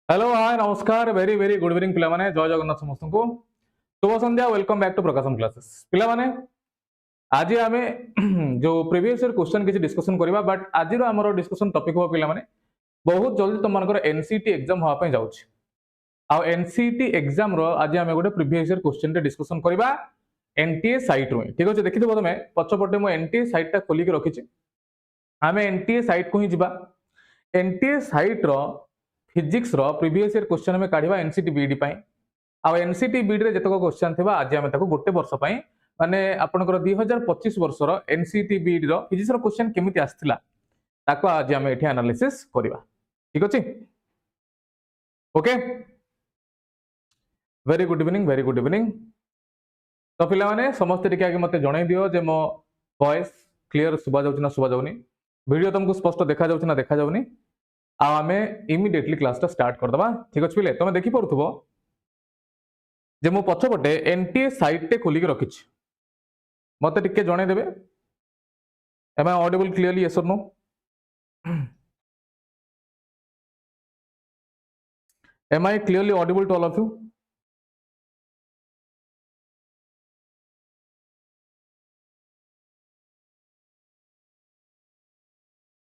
Hello hi नमस्कार very very good evening पिला माने जय जगन्नाथ समस्त को शुभ संध्या welcome back to Prakasham classes पिला माने आज आमे जो प्रीवियस ईयर क्वेश्चन किसी डिस्कशन करबा बट आज रो हमरो डिस्कशन टॉपिक हो पिला माने बहुत जल्दी तुम मानकर एनसीईटी एग्जाम होआ पय जाउछ आ एनसीईटी एग्जाम रो आज आमे गोटे प्रीवियस ईयर क्वेश्चन रे डिस्कशन करबा एनटीए साइट रो ठीक अछि देखिथबो तमे पछपटे मो एनटीए साइट ता खोली के रखिछि आमे एनटीए साइट को ही जिबा एनटीए साइट रो फिजिक्स रो प्रीवियस ईयर क्वेश्चन में काढिबा एनसीईटी बीडी पय आ एनसीईटी बीडी रे जतको क्वेश्चन थिबा आज आमे ताको गोटे वर्ष पय माने आपनकर 2025 वर्ष रो एनसीईटी बीडी रो फिजिक्स रो क्वेश्चन केमिति आस्थिला ताको आज आमे एठी एनालिसिस करिबा ठीक अछि ओके वेरी गुड इवनिंग तो पिला माने समस्त टिके आगे मते जणाई दियो जे मो वॉइस क्लियर सुबा जाउछि ना सुबा जाउनी वीडियो तुमको स्पष्ट देखा जाउछि ना देखा जाउनी आमे इमिडिएटली क्लास टा स्टार्ट कर दबा ठीक अछि पिले तमे देखि पड़थबो जे मो पछपटे एनटीए साइट टे खोली के रखिछ मते टिके जणे देबे am I audible clearly yes और no am I clearly audible to all of you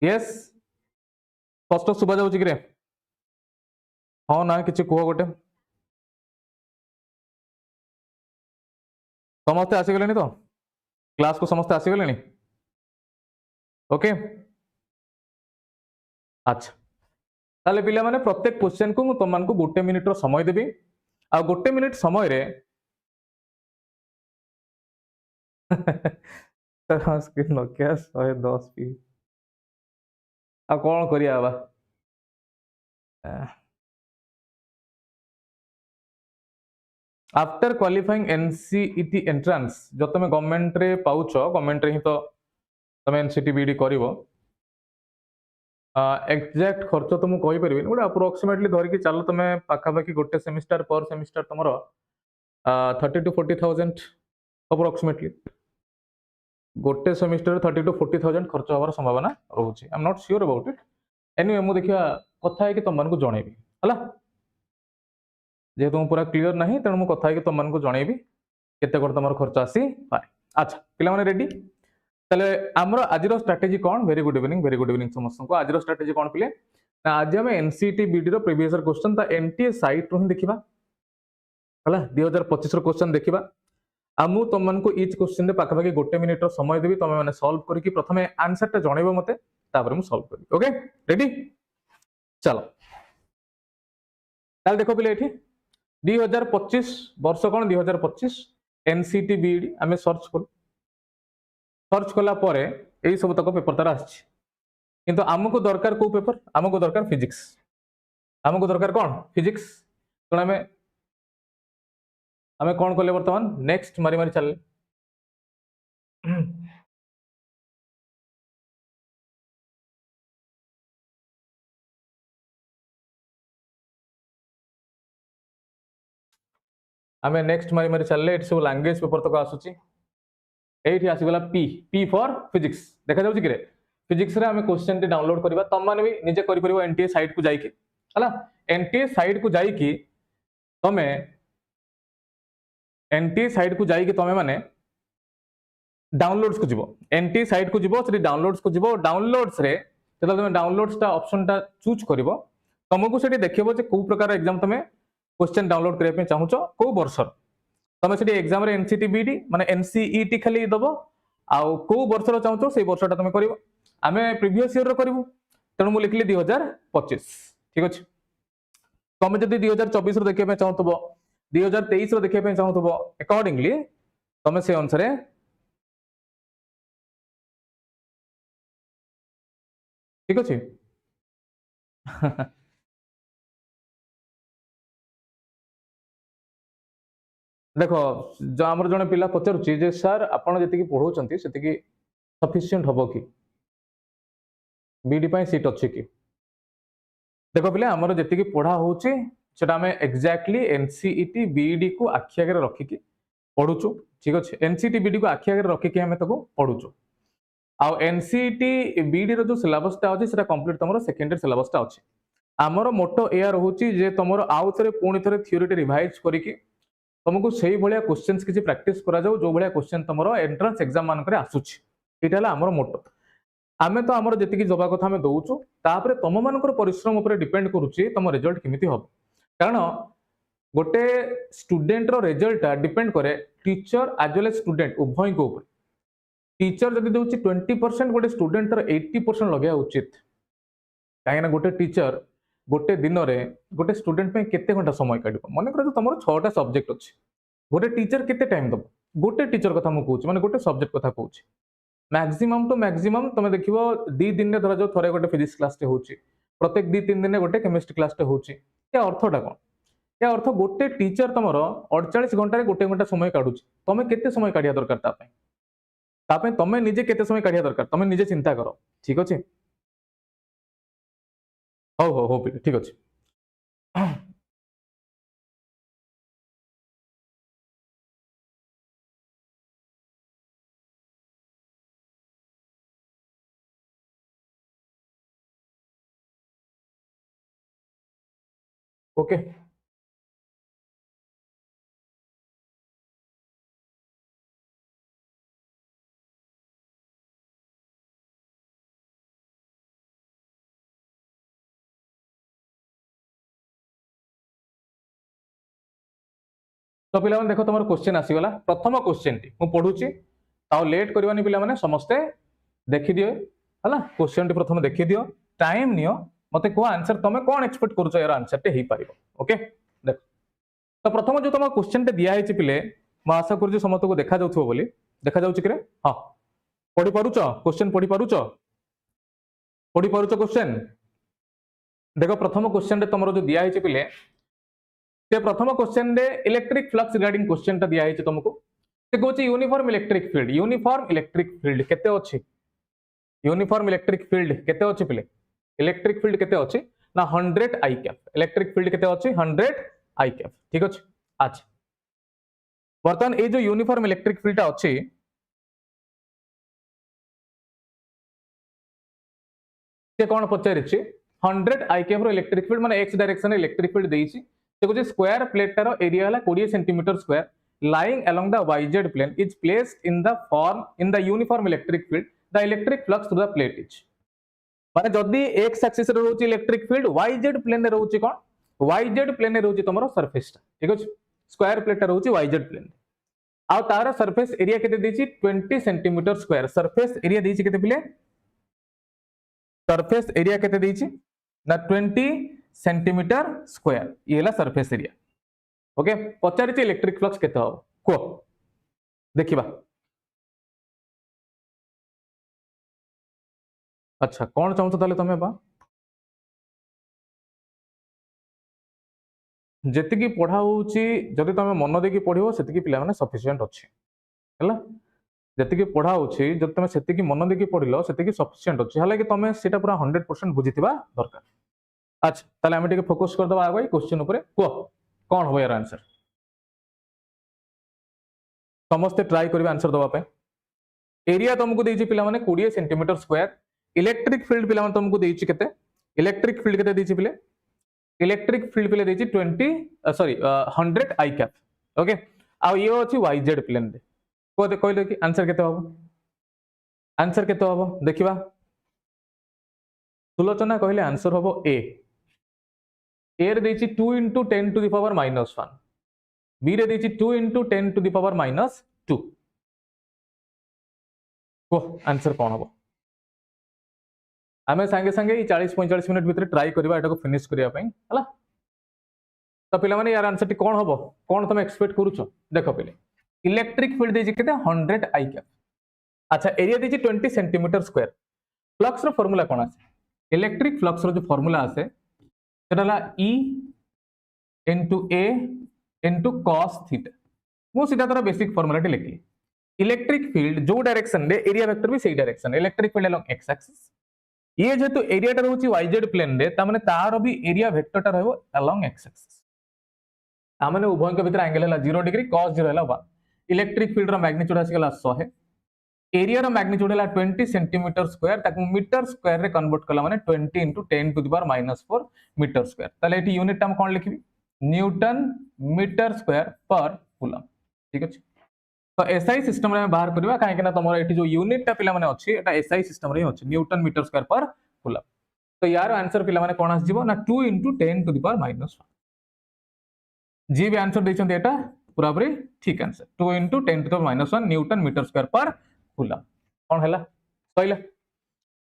yes स्पष्ट सुबा जाउछि कि रे हां ना किछि कुहो गोटे समस्त आसी गलेनी तो क्लास को समस्त आसी गलेनी ओके अच्छा ताले पिला माने प्रत्येक क्वेश्चन को मु तुम मान को गोटे मिनिट रो समय देबी आ गोटे मिनिट समय रे स्क्रीन नोकिया 110 पी आ कौन करिया बा आफ्टर क्वालिफाइंग एनसीईटी एंट्रेंस जो तुम गवर्नमेंट रे पाउछ गवर्नमेंट रे ही तो तुम एनसीईटी बीडी करिवो एग्जैक्ट खर्च तो मु कहि परबिन गोटे अप्रोक्सीमेटली धरि के चलो तुम पाखा पाखी गोटे सेमिस्टर पर सेमिस्टर तुमरो 30 to 40,000 अप्रोक्सीमेटली गोटे सेमिस्टर 30 to 40,000 खर्च होबार संभावना रहउची I am not sure about it anyway मु देखिया कथा है कि तुम मन को जणेबी हला जेहेतु मु पूरा क्लियर नहीं तेणु मु कथा है कि तुम मन को जणेबी केते कोन तमर खर्च आसी पारे अच्छा पिला माने रेडी तले हमरो आजिरो स्ट्रेटजी कोन वेरी गुड इवनिंग समस्त को आजिरो स्ट्रेटजी कोन पिले ना आज हम एनसीईटी बीडी रो प्रीवियस ईयर क्वेश्चन ता एनटीए साइट रो ही देखिबा हला 2025 रो क्वेश्चन देखिबा आमु तुम मन को ईच क्वेश्चन रे पाखा पाखी गोटे मिनिट रो समय देबी तुम माने सॉल्व करी प्रथमे आंसर ता जणेबो मते तापर मु सॉल्व करी ओके रेडी चलो ताल देखो पिले एठी 2025 वर्ष कोन 2025 एनसीईटी बीडी आमे सर्च कला परे एई सब तक पेपर तारा आछि किंतु आमको दरकार को पेपर आमको दरकार फिजिक्स आमको दरकार कोन फिजिक्स तो आमे कोन करले वर्तमान नेक्स्ट मारी मारी चल आमे नेक्स्ट मारी मारी चलले इट सब लैंग्वेज पेपर तक आसुची एठी आसी गला पी फॉर फिजिक्स देखा जाउची कि रे फिजिक्स रे आमे क्वेश्चन टे डाउनलोड करबा तम माने भी निजे करि परिबो एनटीए साइट को जाई के हला एनटीए साइट को जाई की तमे एनटीए साइट को जाई के तमे माने डाउनलोड्स को जीवो एनटीए साइट को जीवो से डाउनलोड्स को जीवो डाउनलोड्स रे जब तमे डाउनलोड्स टा ऑप्शन टा चूज करबो तुमको सेठी देखिबो जे को प्रकार एग्जाम तमे क्वेश्चन डाउनलोड करे पे चाहूचो को वर्ष तमे सेठी एग्जाम रे एनसीईटी बीडी माने एनसीईटी खाली दबो आ को वर्ष रो चाहूचो से वर्षटा तमे करिवो आमे प्रीवियस ईयर रो करिवो तणु मु लिखली 2025 ठीक अछि तमे जदी 2024 रो देखि पे चाहतबो 2023 रो देखि पे चाहतबो अकॉर्डिंगली तमे से अनुसार ठीक अछि देखो जो आमर जने पिला पचारुची जे सर आपण जति पढ़ौचंती सेति की सफिशिएंट हबो की बीडी पय सीट अछि की देखो पिला आमर जति की पढ़ा होची सेटा हमें एग्जैक्टली एनसीईटी बीडी को आखि आगे रखी की पढुचु ठीक अछि एनसीईटी बीडी को आखि आगे रखी की हमें ताको पढुचु आ एनसीईटी बीडी रो जो सिलेबस ता अछि सेटा कंप्लीट तमरो सेकेंडरी सिलेबस ता अछि आमर मोटो या रोचे जे तुम आउ थे पुणी थे थ्योरी रिवाइज करके तुमको से भाया क्वेश्चन किसी प्रैक्टिस करा जाऊ जो भाया क्वेश्चन तुम एंट्रांस एग्जाम मानक आसूची यहाँ आमर मोटो आमे तो आमर जी जबा कथा आम दौचु तापर तुम मान परिश्रम उपर डिपेंड करुच्ची तुम रिजल्ट केमिति हम कारण गोटे स्टूडेंट रो रिजल्ट डिपेंड करे teacher as well as student उभय को ऊपर टीचर जदि दउची 20% गोटे स्टूडेंट रो 80% लगेया उचित काहे ना गोटे टीचर गोटे दिन में गोटे स्टूडेंट पे केते घंटा समय काढिबो मन कर तुम 6टा सब्जेक्ट अछि गोटे टीचर केते टाइम दबो गोटे टीचर कथा मु कहूची माने गोटे सब्जेक्ट कथा कहूची मैक्सिमम टू मैक्सिमम तुम देखिबो 2 दिन रे धरा जो थरे गोटे फिजिक्स क्लास टे होची प्रत्येक 2-3 दिन रे गोटे केमिस्ट्री क्लास टे होची या अर्थटा कोन या अर्थ गोटे टीचर तुमर 48 घंटा रे गोटे घंटा समय काढुची तमे केते समय काढिया दरकार तापे तमे निजे केते समय काढिया दरकार तमे निजे चिंता करो ठीक अछि हो ठीक अछि ओके तो पिला देखो तुम क्वेश्चन आसीगला प्रथम क्वेश्चन टी मु पढुची ताऊ लेट करवानी पिला माने समस्ते देखि दियो हला क्वेश्चन टी प्रथम देखि दियो टाइम नियो मते को आंसर तमे कोन एक्सपेक्ट करूछ यार आंसर टे हेई पारिबो ओके देखो तो प्रथम जो तुम क्वेश्चन टे दिया हेछि पिले म आशा करू समस्त को देखा जाउथो बोली देखा जाउछि कि रे हां पढि पारुछ क्वेश्चन पढि पारुछ क्वेश्चन देखो प्रथम क्वेश्चन रे तुमरो जो दिया हेछि पिले ते प्रथम क्वेश्चन रे इलेक्ट्रिक फ्लक्स रिगार्डिंग क्वेश्चन ता दिया है तुमको से कहूँ यूनिफॉर्म इलेक्ट्रिक फील्ड केते अछि यूनिफॉर्म इलेक्ट्रिक फील्ड केते अछि पिले इलेक्ट्रिक फील्ड केते अछि ना 100 आई कैप इलेक्ट्रिक फील्ड केते अछि 100 आई कैप ठीक अछि अच्छा वर्तमान ए जो यूनिफॉर्म इलेक्ट्रिक फील्ड अछि से कोन पचारिछि 100 आई कैप रो इलेक्ट्रिक फील्ड माने एक्स डायरेक्शन इलेक्ट्रिक फील्ड देइछि स्क्वायर प्लेट तार एरिया है 20 centimetre square lying along the yz plane is placed in the uniform electric field the electric flux through the plate is माने जदी x axis रे रहउची electric field yz plane रे रहउची कोन yz plane रे रहउची तमरो surface ठीक अछि square plate रहउची yz plane आ तार surface area केते देछि 20 सेंटीमीटर स्क्वायर सरफेस एरिया देछि केते पिले सरफेस एरिया केते देछि ना 20 सेंटीमीटर स्क्वायर ये हला सरफेस एरिया ओके पचारि इलेक्ट्रिक फ्लक्स केते हो को देखिबा अच्छा कौन चाहू ताले तमे बा जेतिकी पढ़ा होउची जदि तमे मन देकी पढिबो सेतिकी पिला माने सफिशिएंट अछि हला जेतिकी पढ़ा होउची जदि तमे सेतिकी मन देकी पढिलो सेतिकी सफिशिएंट अछि हालाकि तमे सेटा पूरा 100% बुझितिबा दरकार अच्छा ताले आमे टिके फोकस कर दबा आगै क्वेश्चन ऊपर को कोन हो यार आंसर समस्त ट्राई करबे आंसर दबा पे एरिया तुमको देछि पिला माने 20 सेंटीमीटर स्क्वायर इलेक्ट्रिक फील्ड पिला माने तुमको देछि केते इलेक्ट्रिक फील्ड केते देछि पिले इलेक्ट्रिक फील्ड पिले देछि 100 आई कैप ओके आ ये अछि yz प्लेन रे को दे कहले कि आंसर केते हबो देखिबा सुलोचना कहले आंसर हबो ए रे देछि 2 * 10 टू द पावर -1 बी रे देछि 2 * 10 टू द पावर -2 को आंसर कोन हबो आमे संगे संगे 40-45 मिनिट भीतर ट्राई करबा एटा को फिनिश करिया पई हला तो पिला माने यार आंसर टी कोन हबो कोन तुम एक्सपेक्ट करूछो देखो पहिले इलेक्ट्रिक फील्ड देछि केते 100 आई कैप अच्छा एरिया देछि 20 सेंटीमीटर स्क्वायर फ्लक्स रो फार्मूला कोन आसे इलेक्ट्रिक फ्लक्स रो जो फार्मूला आसे सेटा E into A into cos theta मु सीधा तरह बेसिक फार्मूला टी लिखली इलेक्ट्रिक फील्ड जो डायरेक्शन रे एरिया वेक्टर भी सही direction electric field along x axis ये जेतु एरिया टा रहउची yz प्लेन रे ता माने तार भी एरिया वेक्टर टा रहबो अलोंग x एक्सिस ता माने उभय के भीतर एंगल हला 0 डिग्री cos 0 हला 1 इलेक्ट्रिक फील्ड रो मैग्नीट्यूड आसी गला 100 एरिया रो मैग्नीट्यूड है 20 सेंटीमीटर स्क्वायर ताकू मीटर स्क्वायर रे कन्वर्ट कला माने 20 into 10 to the power -4 metre square ताले एटी यूनिट हम कोन लिखिबी newton metre square per coulomb ठीक अछि तो एसआई सिस्टम रे बाहर करबा काहे कि ना तमरो एटी जो यूनिट टा पिला माने अछि एटा एसआई सिस्टम रे अछि Newton metre square per coulomb तो यार आंसर पिला माने कोन आस जीवो ना 2 into 10 to the power -1 जी भी आंसर दैछन एटा पूरा पूरी ठीक answer 2 into 10 to the power -1 newton metre square per coulomb कोन हैला सइला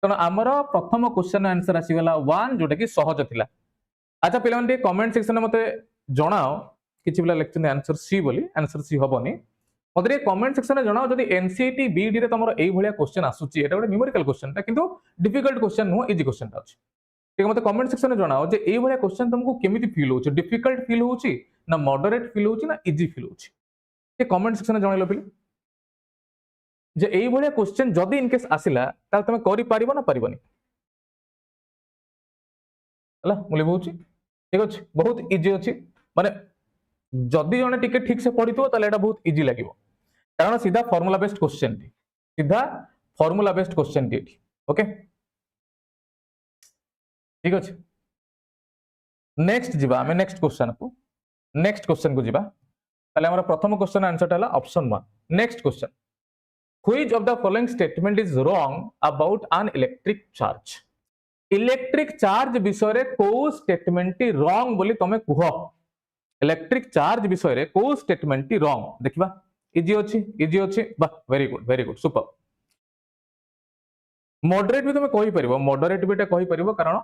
तनो हमरो प्रथम क्वेश्चन आंसर आसी गला 1 जोटा कि सहज थिला अच्छा पिला माने कमेंट सेक्शन में मते जणाओ किछि पिला लेक्चर आंसर सी बोली आंसर सी हबनी मते कमेंट सेक्शन में जणाओ जदि एनसीईटी बीडी रे तमरो एई भलिया क्वेश्चन आसुची एटा गोटे न्यूमेरिकल क्वेश्चन ता किंतु difficult question no easy question ता अछि ठीक मते कमेंट सेक्शन में जणाओ जे एई भलिया क्वेश्चन तुमको केमिति फील होची डिफिकल्ट फील होची ना मॉडरेट फील होची ना इजी फील होची ये कमेंट सेक्शन में जणाइलो पिले जे एई भलिया क्वेश्चन जदि इन केस आसिला ता तमे करि पारिबो ना पारिबोनी हला मुले होची ठीक अछि बहुत इजी अछि माने जदि जने टिके ठीक से पढितो ताले एटा बहुत इजी लागिवो कारण सीधा फार्मूला बेस्ड क्वेश्चन टी सीधा formula based question T okay ठीक अछि नेक्स्ट जिबा हमें नेक्स्ट क्वेश्चन को जिबा ताले हमरा प्रथम क्वेश्चन आंसर हला option 1 next question which of the following statement is wrong about an electric charge विषय रे को स्टेटमेंट टी रॉन्ग बोली तमे कुह इलेक्ट्रिक चार्ज विषय रे को स्टेटमेंट टी रॉन्ग देखिबा इजी अछि बा वेरी गुड सुपर मॉडरेट भी तुम कहि परिबो मॉडरेट भी कहि परिबो कारण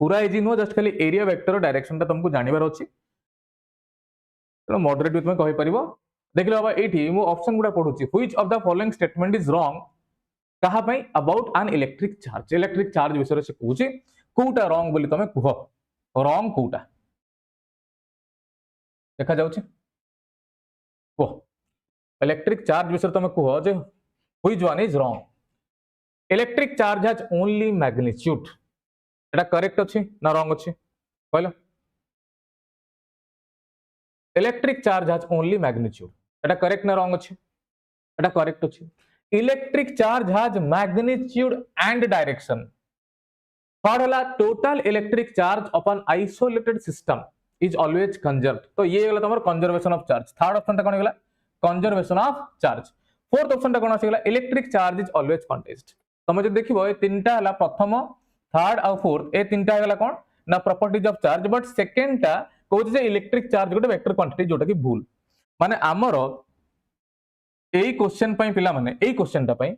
पूरा इजी नो जस्ट खाली एरिया वेक्टर डायरेक्शन ता तुमको जानिबार अछि तो मॉडरेट भी तुम कहि परिबो देखिलो बाबा एठी मु ऑप्शन गुडा पढुची which of the following statement is wrong कहा पई अबाउट एन इलेक्ट्रिक चार्ज विषय से कहूची कोटा रॉन्ग बोली तुम कुह रॉन्ग कोटा देखा जाउची कुह इलेक्ट्रिक चार्ज विषय तुम कुह जे which one is wrong electric charge has only magnitude एटा करेक्ट अछि ना रॉन्ग अछि कहलो electric charge has only magnitude एटा करेक्ट ना रॉन्ग अछि एटा करेक्ट अछि electric charge has magnitude and direction third हला total electric charge upon isolated system is always conserved तो ये गला तमर conservation of charge third option ता कोन गला conservation of charge fourth option ता कोन आसी गला electric charge is always contest तुम जो देखिबो ए तीनटा हला प्रथम थर्ड और फोर्थ ए तीनटा हला कोन ना properties of charge but second टा कहू जे इलेक्ट्रिक चार्ज गोटे वेक्टर क्वांटिटी जोटा कि भूल माने आमरो एई क्वेश्चन पई पिला माने एई क्वेश्चन टा पई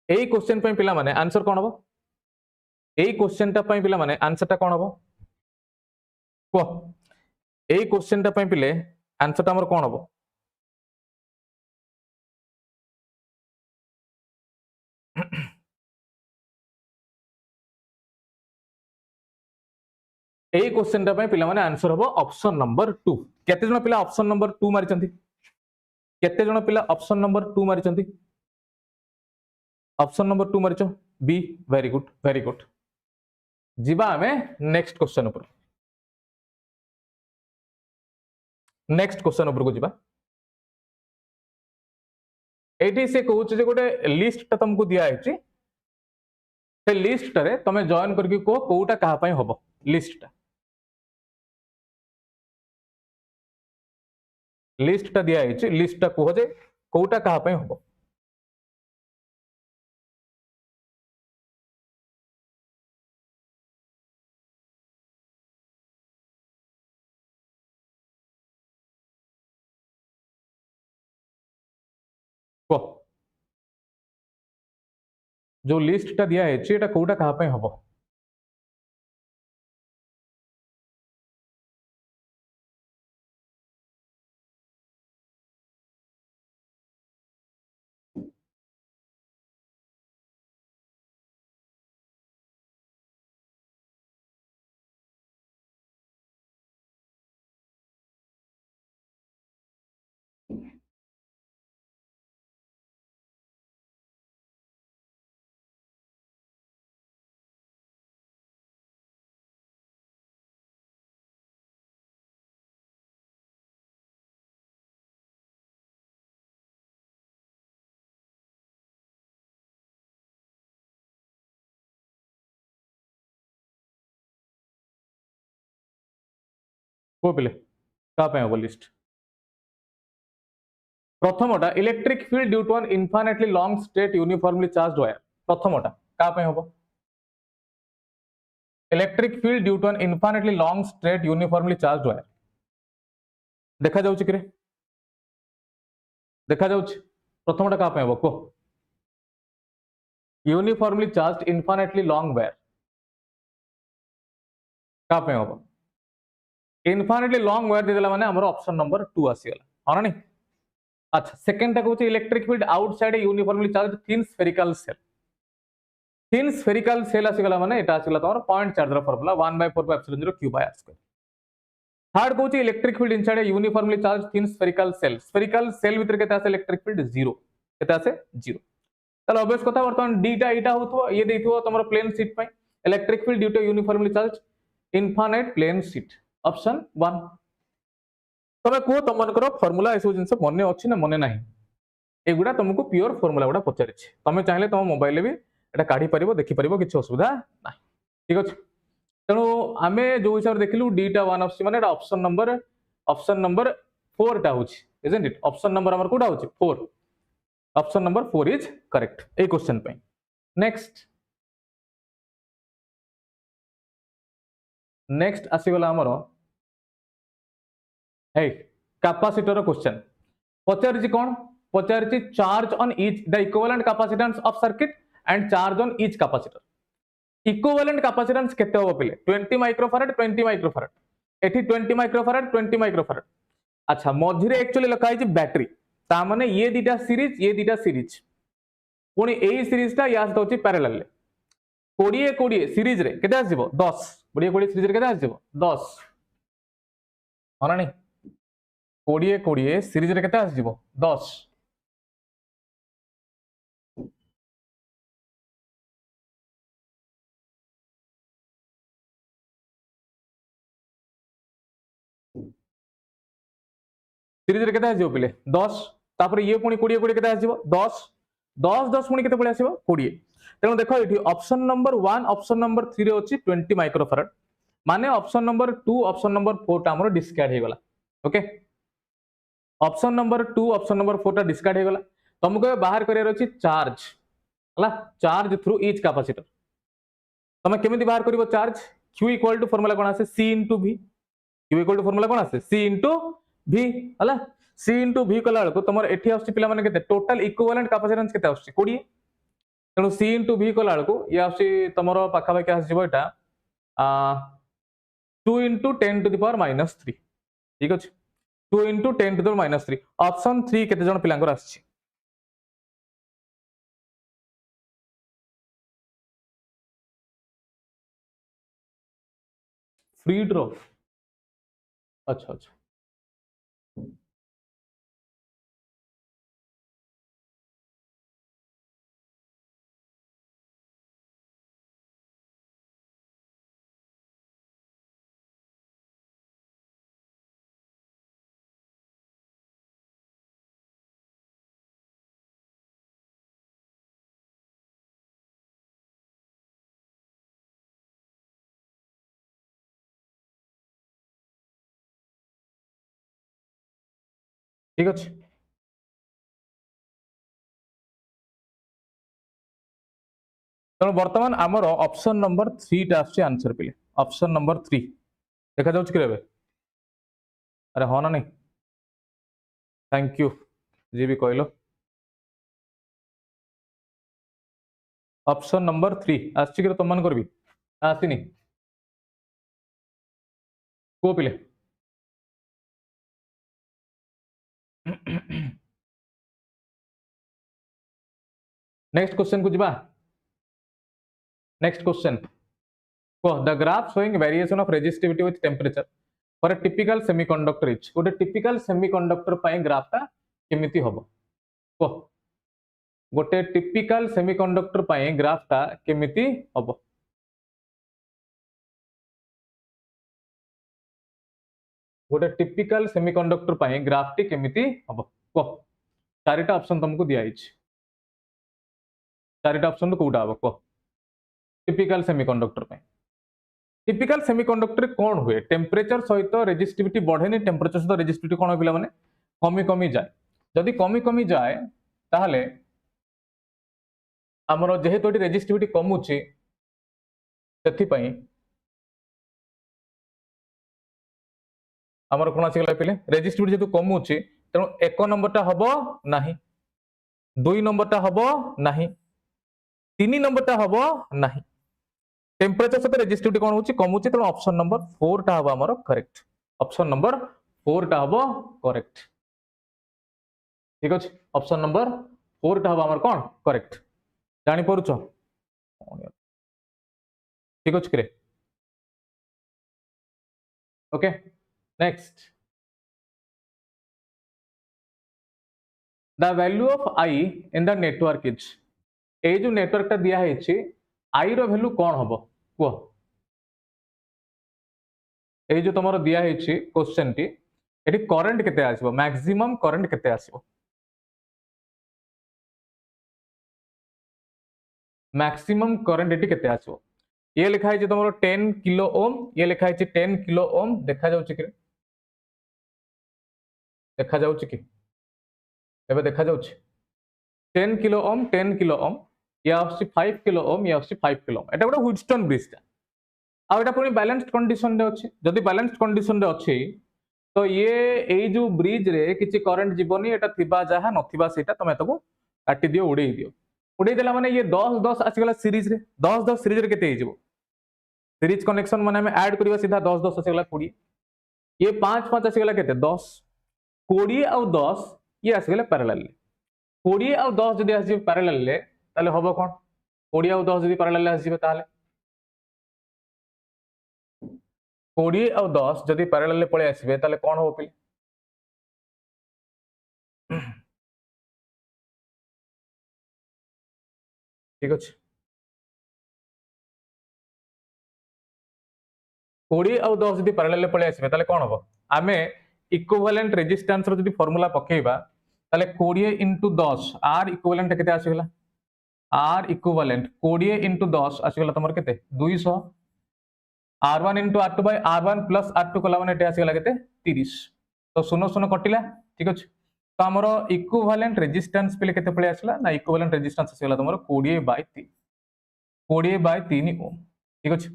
एई क्वेश्चन पई पिला माने आंसर कोन हबो एई क्वेश्चन टा पई पिला माने आंसर टा कोन हबो को एई क्वेश्चन टा पई पिले आंसर टा हमर कोन हबो एई क्वेश्चन टा पई पिला माने आंसर हबो ऑप्शन नंबर 2 केते जण पिला ऑप्शन नंबर 2 मारि चंती केते जण पिला ऑप्शन नंबर 2 मारि चंती ऑप्शन नंबर 2 मारिचो बी वेरी गुड जिबा हमें नेक्स्ट क्वेश्चन ऊपर नेक्स्ट क्वेश्चन ऊपर को जिबा एठी से कहूछ जे गोटे लिस्ट ता तुमको दिया है से लिस्ट रे तमे जॉइन करके को कोटा कहा पई हबो लिस्ट ता दिया है लिस्ट ता कहो जे कोटा कहा पई हबो को जो लिस्ट ता दिया है एटा कोटा कहा पई हबो को पिले का पे हो लिस्ट प्रथमटा electric field due to an infinitely long straight uniformly charged wire प्रथमटा का पे हो electric field due to an infinitely long straight uniformly charged wire देखा जाउछि कि रे देखा जाउछि प्रथमटा का पे हो को uniformly charged infinitely long wire का पे हो इनफाइनाइटली लॉन्ग वायर देला माने हमर ऑप्शन नंबर 2 आसी गला हां नहीं अच्छा सेकंड टा कहउछि electric field outside a uniformly charged thin spherical shell आसी गला माने एटा आसी गला तमर पॉइंट चार्जर formula 1/4 q by r square third कहउछि electric field inside a uniformly charged thin spherical shell भीतर केते आसे इलेक्ट्रिक फील्ड 0 केते आसे 0 तले ऑब्वियस कथा वर्तमान डीटा एटा होथो ये देथियो तमर प्लेन शीट पय electric field due to uniformly charged infinite plane sheet option 1 तमे को तमनकर फार्मूला एसो जिंस मने अछि ना मने नाही एगुडा तुमको प्योर फार्मूला गुडा पचारि छी तमे चाहिले तम मोबाइल भी एटा काढी परिबो देखि परिबो किछ असुविधा नाही ठीक अछि तेनु आमे जो हिसाब देखिलु डीटा 1 ऑप्शन माने एटा ऑप्शन नंबर 4 टा होछि इजंट इट ऑप्शन नंबर हमर कोडा होछि 4 ऑप्शन नंबर 4 इज करेक्ट ए क्वेश्चन पे नेक्स्ट आसी गला हमर हे कैपेसिटर क्वेश्चन पचारि कोन पचारि charge on each the equivalent capacitance of circuit and charge on each capacitor equivalent capacitance केते हो पिले 20 माइक्रोफैराड 20 माइक्रोफैराड एठी 20 माइक्रोफैराड 20 माइक्रोफैराड अच्छा मझिरे एक्चुअली लिखा है बैटरी ता माने ये दीटा सीरीज पुनी एई सीरीज ता या सहित होची पैरेलल 20 20 सीरीज रे केते आसीबो 10 20 20 सीरीज रे केते आसीबो 10 हना नहीं 20 20 सीरीज रे केते आसीबो 10 सीरीज रे केते आसीबो पिले 10 तापर ये पुनी 20 20 केते आसीबो 10 10 10 पुनी केते पळे आसीबो 20 तेणु देखो एठी ऑप्शन नंबर 1 ऑप्शन नंबर 3 रे अछि 20 माइक्रोफैराड माने ऑप्शन नंबर 2 ऑप्शन नंबर 4 टा हमर डिस्कार्ड हे गला okay option number 2 option number 4 टा डिस्कार्ड हे गला तुमको बाहर करियर अछि चार्ज हला चार्ज थ्रू ईच कैपेसिटर तमे केमिति बाहर करिवो charge q equal to formula कोन आसे c * v q equal to formula कोन आसे c * v हला c * v कला को तमर एठी आछि पिला माने केते टोटल इक्विवेलेंट कैपेसिटेंस केते आछि 20 तेणु c * v कला को या आछि तमरो पाखा पाखा आछि एटा 2 * 10 to the power -3 ठीक अछि 2 * 10 to the power -3 ऑप्शन 3 केते जण पिलांकर आछि फ्री ड्रॉप अच्छा अच्छा ठीक अछि तेणु वर्तमान आमर ऑप्शन नंबर 3 टा आछि आंसर पिले ऑप्शन नंबर 3 देखा जाउछ कि रे अरे हो ना नहीं थैंक यू जी भी कहलो ऑप्शन नंबर 3 आछि कि तुम मन करबी आसीनी को पिले नेक्स्ट क्वेश्चन को जिबा next question the graph showing variation of resistivity with temperature for a typical semiconductor is गोटे टिपिकल सेमीकंडक्टर पय ग्राफ ता केमिति हबो को गोटे टिपिकल सेमीकंडक्टर पय ग्राफ ता केमिति हबो गोटे टिपिकल सेमीकंडक्टर पय ग्राफ टी केमिति हबो को चारिटा ऑप्शन तुमको दिया हिच चारिटा ऑप्शन तो कोटा हबो को टिपिकल सेमीकंडक्टर पे टिपिकल सेमीकंडक्टर कौन हुए टेम्परेचर सहित रेजिस्टिविटी बढ़ेनी टेम्परेचर सहित रेजिस्टिविटी कौन पिला माने कमी कमी जाए जदि कमी कमी जाए ताहले हमर जेहेतु एटी रेजिस्टिविटी कमुची सेथि पई हमर कोन आसी गला पिले रेजिस्टिविटी जेतु कमुची तेणु 1 नंबरटा हबो नाही 2 नंबरटा हबो नाही 3 नंबरटा हबो नाही टेम्परेचर सहित रेजिस्टिविटी कौन होची कमुची तेणु ऑप्शन नंबर 4 टा हबो हमर करेक्ट ऑप्शन नंबर 4 टा हबो करेक्ट ठीक अछि ऑप्शन नंबर 4 टा हबो हमर कोन करेक्ट जानि परुछ ठीक अछि करे okay next the value of I in the network is a जो नेटवर्क टा दिया है आई रो वैल्यू कौन हबो को ए जो तुमरो दिया है क्वेश्चन टी एटी करंट केते आसीबो मैक्सिमम करंट केते आसीबो मैक्सिमम करंट एटी केते आसीबो ये लिखा है तुमरो 10 किलो ओम ये लिखा है 10 किलो ओम देखा जाउची कि देखा जाउची कि एबे देखा जाउची 10 किलो ओम ये आसी 5 किलो ओम ये आसी 5 किलो ओम एटा गोटे व्हिटस्टोन ब्रिज ता आ एटा पुनी बैलेंस्ड कंडीशन रे अछि जदी बैलेंस्ड कंडीशन रे अछि तो ये ए जो ब्रिज रे किछि करंट जीवनी एटा थिबा जाहा नथिबा सेटा तमे तको काटी दियो उड़े देला माने ये 10 10 आसी गला सीरीज रे 10 10 सीरीज रे केते हिजबो सीरीज कनेक्शन माने हम ऐड करबा सीधा 10 10 आसी गला 20 ये 5 5 आसी गला केते 10 20 आ 10 ये आसी गला पैरेलल 20 आ 10 जदी आसी पैरेलल ले ताले हबो कोन 20 आ 10 जदी पैरेलल ले आसीबे ताले 20 आ 10 जदी पैरेलल ले पळे आसीबे ताले कोन हबो पिले ठीक अछि 20 आ 10 जदी पैरेलल ले पळे आसीबे ताले कोन हबो आमे इक्विवेलेंट रेजिस्टेंस रो जदी फार्मूला पकेइबा ताले 20 * 10 आर इक्विवेलेंट केते आसीगला आर इक्विवेलेंट 20 * 10 आसीगला तमर केते 200 r1 * r2 by r1 plus r2 कला माने एटे आसीगला केते 30 तो शून्य शून्य कटिला ठीक अछि तो हमरो इक्विवेलेंट रेजिस्टेंस पेले केते पळे आसीला ना इक्विवेलेंट रेजिस्टेंस आसीगला तमर 20/3 ओम ठीक अछि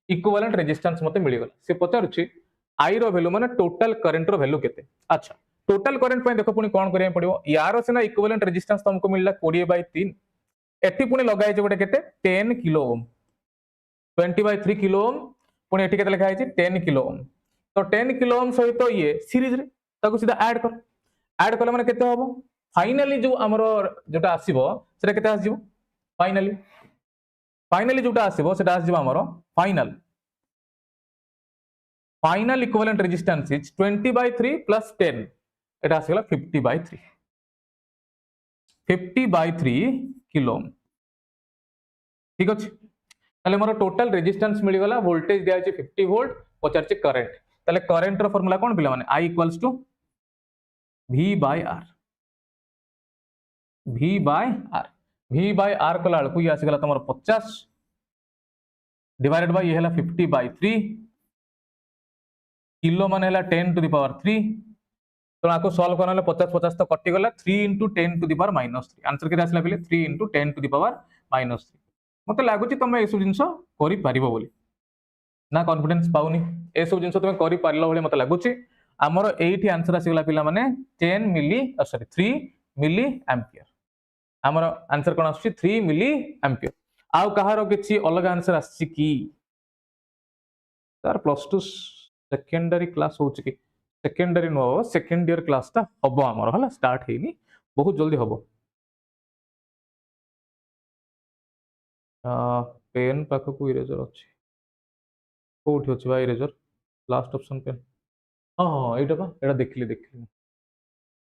इक्विवेलेंट रेजिस्टेंस मते मिली गला से पचारुछि आई रो वैल्यू माने टोटल करंट रो वैल्यू केते अच्छा टोटल करंट पे देखो पुनी कोन करिया पड़िबो यार सेना इक्विवेलेंट रेजिस्टेंस तुमको मिलला 20/3 एठी पुनी लगाय जे गोटे केते 10 किलो ओम 20/3 किलो ओम पुनी एठी केते लिखा है 10 किलो ओम तो 10 किलो ओम सहित तो ये सीरीज रे ताको सीधा ऐड कर माने केते होबो फाइनली जो हमरो जोटा आसीबो सेटा केते आसीबो फाइनली जोटा आसीबो सेटा आसीबो हमरो final equivalent resistance is 20/3 plus 10 Etah आसीगला 50/3 kilo ohm ठीक अछि ताले मोर टोटल रेजिस्टेंस मिली गला वोल्टेज दिया अछि 50 वोल्ट पचार छि करंट ताले करंट रो फार्मूला कोन पिला माने I = V/R कला को ये आसीगला तमर 50 डिवाइडेड बाय ये हला 50/3 किलो माने हला 10 to the power 3 तो आको सॉल्व करले 50 50 तो कटि गला 3 * 10 to the power -3 आंसर के आसला बेले 3 * 10 to the power -3 मते लागुची तमे एसु जिंसो करि पारिबो बोली ना कॉन्फिडेंस पाउनी एसु जिंसो तमे करि पारलो बोली मते लागुची हमरो एठी आंसर आसी गला पिला माने 3 मिली एम्पियर हमरो आंसर कोन आसी 3 मिली एम्पियर आउ कहारो किछि अलग आंसर आसी की सर +2 सेकेंडरी क्लास हो चुकी secondary no second year class ता हबो हमर हला स्टार्ट हेनी बहुत जल्दी हबो पेन पाख को इरेजर अछि कोठी अछि भाई इरेजर लास्ट ऑप्शन पेन हां हां एटा बा एटा देखली कोन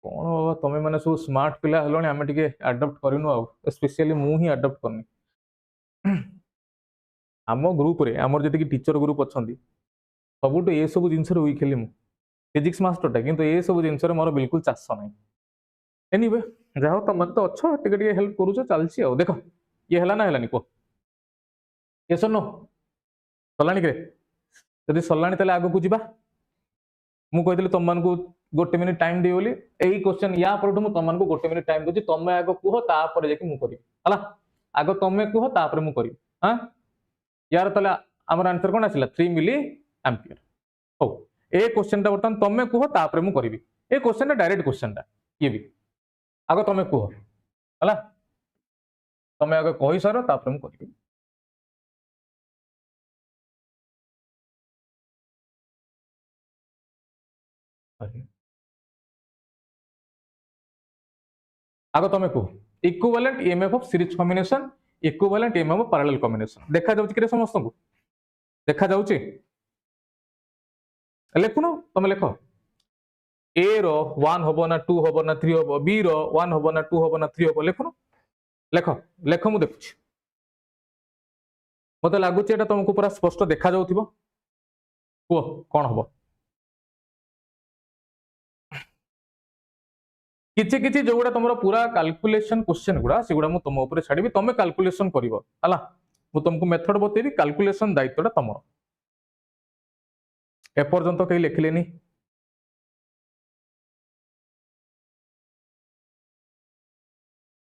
बाबा तमे माने सब स्मार्ट पिला हलोनी हमें टिके अडॉप्ट करिनु आ स्पेशली मु ही अडॉप्ट करनी हमो ग्रुप रे हमर जति की टीचर ग्रुप अछंदी सबुट ए सब जिंस रे वीक हेली मु फिजिक्स मास्टर टा किंतु ए सब जिंस रे मोर बिल्कुल चास नै एनीवे जाहो त मत अच्छो टिके टिके हेल्प करू छ चलसी आ देखो ये हला ना हलानी को यस और नो चलानी के जदि सरलाणी ताले आगो को जिबा मु कहितले तुम मान को गोटे मिनिट टाइम दे बोली एई क्वेश्चन या परठु मु तुम मान को गोटे मिनिट टाइम दोची तमे आगो कुहो तापर जेकी मु करी हला आगो तमे कुहो तापर मु करी हां यार ताले हमर आंसर कोन आसिला 3 मिली एम्पियर हो ए क्वेश्चन ता बर्तन तमे कुहो तापर मु करी ए क्वेश्चन ता डायरेक्ट क्वेश्चन ता ये भी आगो तमे कुहो हला तमे आगो कहि सारो तापर मु करी आगो तमे कुहो equivalent EMF of series combination equivalent EMF of parallel combination देखा जाउची कि समस्त को देखा जाउची लेखुनो तमे लेखो ए रो 1 होबो ना 2 होबो ना 3 होबो बी रो 1 होबो ना 2 होबो ना 3 होबो लेखुनो लेखो लेखो मु देखुची मते लागुची एटा तुमको पूरा स्पष्ट देखा जाउथिबो को कोन होबो किछि किछि जोगुडा तुमरो पूरा कैलकुलेशन क्वेश्चन गुडा सेगुडा मु तुम ऊपर छाडीबी तमे कैलकुलेशन करिवो हला मु तुमको मेथड बतेबी कैलकुलेशन दायित्वटा तमरो ए पर्यंत कई लिखलेनी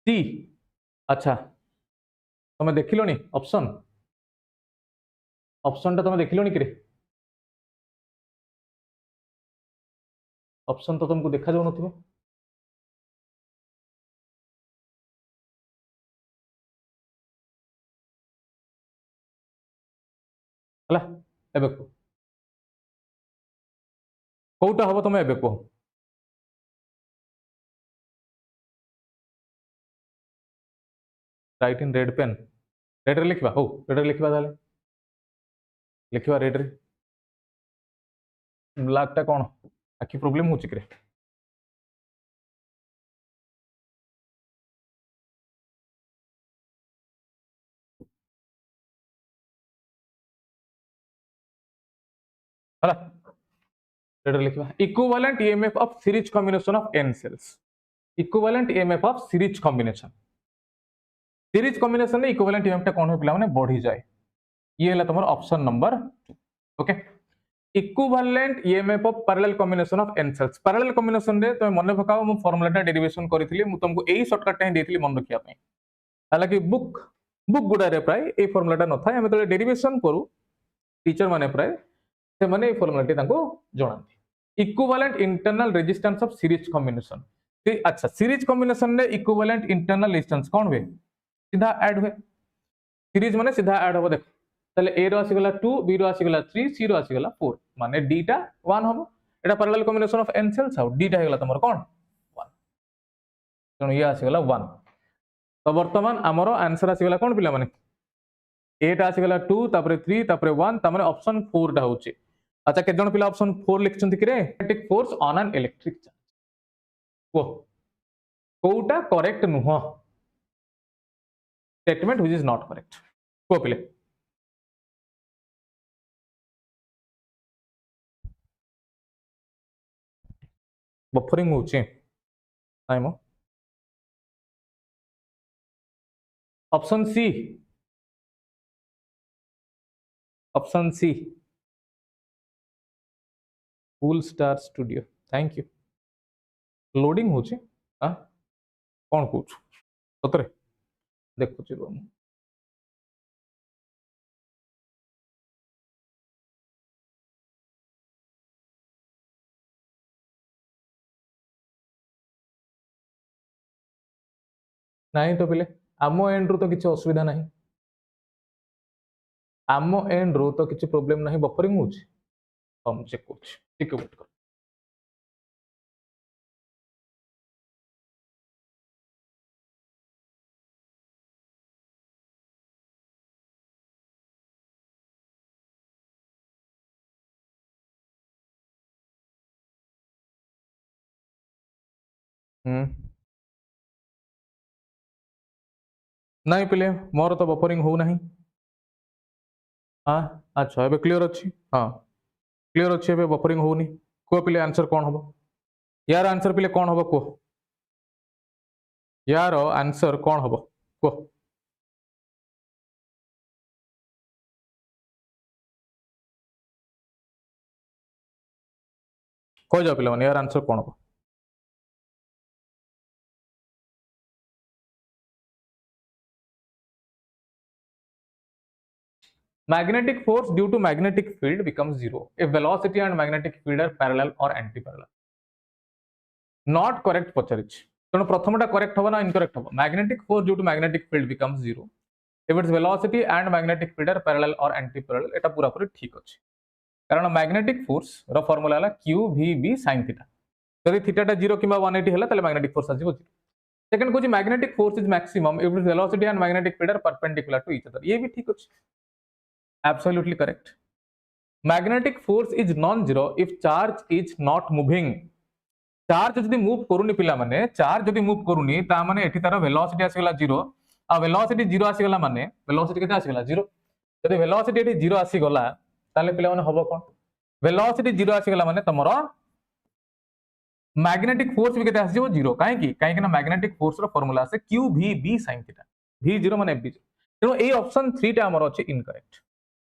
सी अच्छा तमे देखिलोनी ऑप्शन ऑप्शन टा तमे देखिलोनी किरे ऑप्शन तो तुमको देखा जाउ नथिबो हला एबे को कोटा हबो तमे एबे को write in red pen red रे लिखबा हो रेड रे लिखबा दाले लिखबा रेड रे ब्लैक टा कोन आखि प्रॉब्लम होची करे हला रेड रे लिखबा equivalent EMF of series combination of n cells equivalent EMF of series combination series combination में इक्विवेलेंट ईएमएफ टा कोन हो पिला माने बढ़ी जाए ये हला तमर option number 2 okay equivalent EMF of parallel combination of n cells parallel combination रे तमे मन पकाओ मु फार्मूलाटा डेरिवेशन करिथिली मु तुमको एई शॉर्टकट टाइ देथिली मन रखिया पई हालांकि बुक गुडा रे प्राय ए फार्मूलाटा न थाय हम तो डेरिवेशन करू टीचर माने प्राय से माने ए फार्मूलाटी ताको जणांती equivalent internal resistance of series combination अच्छा सीरीज कॉम्बिनेशन रे इक्विवेलेंट इंटरनल रेजिस्टेंस कोन हुए सीधा ऐड हुए सीरीज माने सीधा ऐड हो देख ताले ए रो आसी गला 2 बी रो आसी गला 3 सी रो आसी गला 4 माने डी टा 1 होबो एटा parallel combination of n cells आउ डी टा हे गला तमर कोन 1 तनो ये आसी गला 1 तो वर्तमान हमरो आंसर आसी गला कोन पिला माने ए टा आसी गला 2 तापरे 3 तापरे 1 ता माने ऑप्शन 4 टा होची अच्छा के जण पिला ऑप्शन 4 लिखचंती कि रे magnetic force on an electric charge को कोटा करेक्ट नुह statement which is not correct को पिले बफरिंग होची नाइ मो option C full star studio thank you loading होची हां कोन कहू सतरे देखु छी रूम नहीं तो पिले आम एंड रु तो किसी असुविधा नहीं आम एंड रु तो किसी प्रॉब्लम नहीं बफरिंग होची हम चेक करछ ठीक वेट कर नहीं पिले मोर तो बफरिंग हो नहीं हाँ अच्छा एबे क्लियर अच्छी हाँ क्लियर अच्छी एबे बफरिंग होनी को पिले आंसर कौन हबो यार आंसर पिले कौन हबो को यार आंसर कौन हबो को कह जाओ पे यार आंसर कौन हम magnetic force due to magnetic field becomes zero if velocity and magnetic field are parallel or anti-parallel. Not correct पचारिछ तेणु प्रथमटा करेक्ट हम ना इनकरेक्ट हम magnetic force due to magnetic field becomes zero if its velocity and magnetic field are parallel or anti-parallel एटा पूरा पूरी ठीक अछि कारण magnetic force रो formula हला q v b sin theta यदि थीटा टा 0 किबा 180 हला तले magnetic force आजिबो 0. Second Kochi magnetic force is maximum if its velocity and magnetic field are perpendicular to each other ये भी ठीक अछि absolutely correct. Magnetic force is non-zero if charge is not moving. Charge जदि move करूनी पिला माने charge जदि move करूनी ता माने एठी तार वेलोसिटी आसीगला 0 आ वेलोसिटी 0 आसीगला माने वेलोसिटी केते आसीगला 0 जदि वेलोसिटी एठी 0 आसीगला ताले पिला माने हबो कोन वेलोसिटी 0 आसीगला माने तमरो मैग्नेटिक फोर्स भी केते आसीबो 0 काहे कि ना मैग्नेटिक फोर्स रो फार्मूला आसे q v b sin theta v0 माने f0 तेनो ए ऑप्शन 3 टा हमर अछि इनकरेक्ट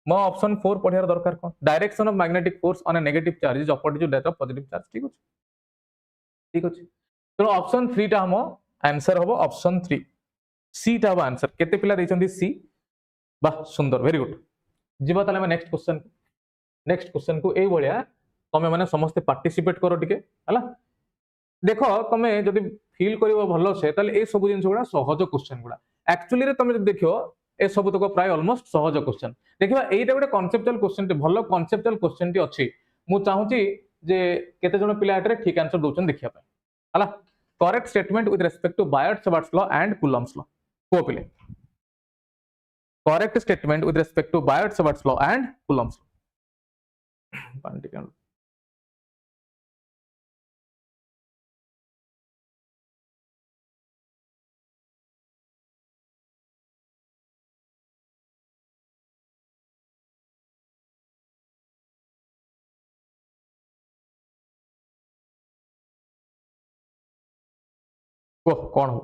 मो ऑप्शन 4 पढियार दरकार कोन direction of magnetic force on a negative charge is opposite to that of positive charge ठीक अछि तो ऑप्शन 3 टा हम आंसर होबो ऑप्शन 3 सी टा हो आंसर केते पिला दैछंती सी वाह सुंदर वेरी गुड जिबा ताले हम नेक्स्ट क्वेश्चन को एई भलिया तमे माने समस्त पार्टिसिपेट करो टिके हला देखो तमे जदि फील करिवो भलो से ताले ए सब जिंस गुडा सहज क्वेश्चन गुडा एक्चुअली रे तमे जदि देखियो ए सब तक प्राय ऑलमोस्ट सहज क्वेश्चन देखिबा एटा गोटे कॉन्सेप्चुअल क्वेश्चन टे भलो कॉन्सेप्चुअल क्वेश्चन टी अछि मु चाहूची जे केते जण पिला एटरे ठीक आंसर दोचन देखिया पे हला correct statement with respect to Biot-Savart law and Coulomb's law को पिले correct statement with respect to Biot-Savart law and Coulomb's law पांटिकन को कौन हो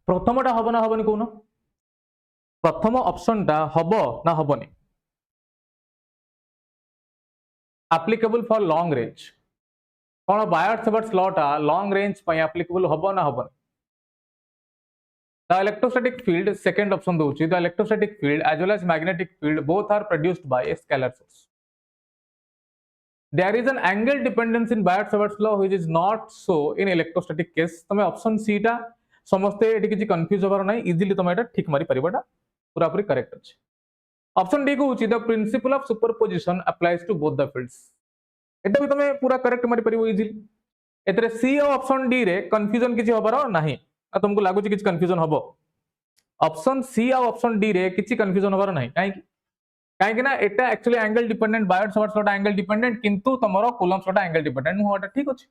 प्रथमटा हबो ना हबनी कोन प्रथम ऑप्शन टा हबो ना हबनी एप्लीकेबल फॉर लॉन्ग रेंज कोन Biot-Savart लॉ टा लॉन्ग रेंज पय एप्लीकेबल हबो ना हबनी The electrostatic field second option दोची the electrostatic field as well as magnetic field both are produced by a scalar source. There is an angle dependence in Biot-Savart law which is not so in electrostatic case. तमे option C टा समस्ते eighty किछि confuse होबार नै easily तमे एटा ठीक मारी परिबाटा पूरा पूरी करेक्ट अछि ऑप्शन डी को होची the principle of superposition applies to both the fields एटा भी तमे पूरा करेक्ट मारी परिबो इजीली एतरे सी और ऑप्शन डी रे कंफ्यूजन किछि होबार नाही आ तुमको लागु किछि कंफ्यूजन हबो ऑप्शन सी और ऑप्शन डी रे किछि कंफ्यूजन होबार नाही काहे कि ना एटा actually angle dependent Biot-Savart law angle dependent किंतु तमरो Coulomb's लॉ एंगल डिपेंडेंट होटा ठीक अछि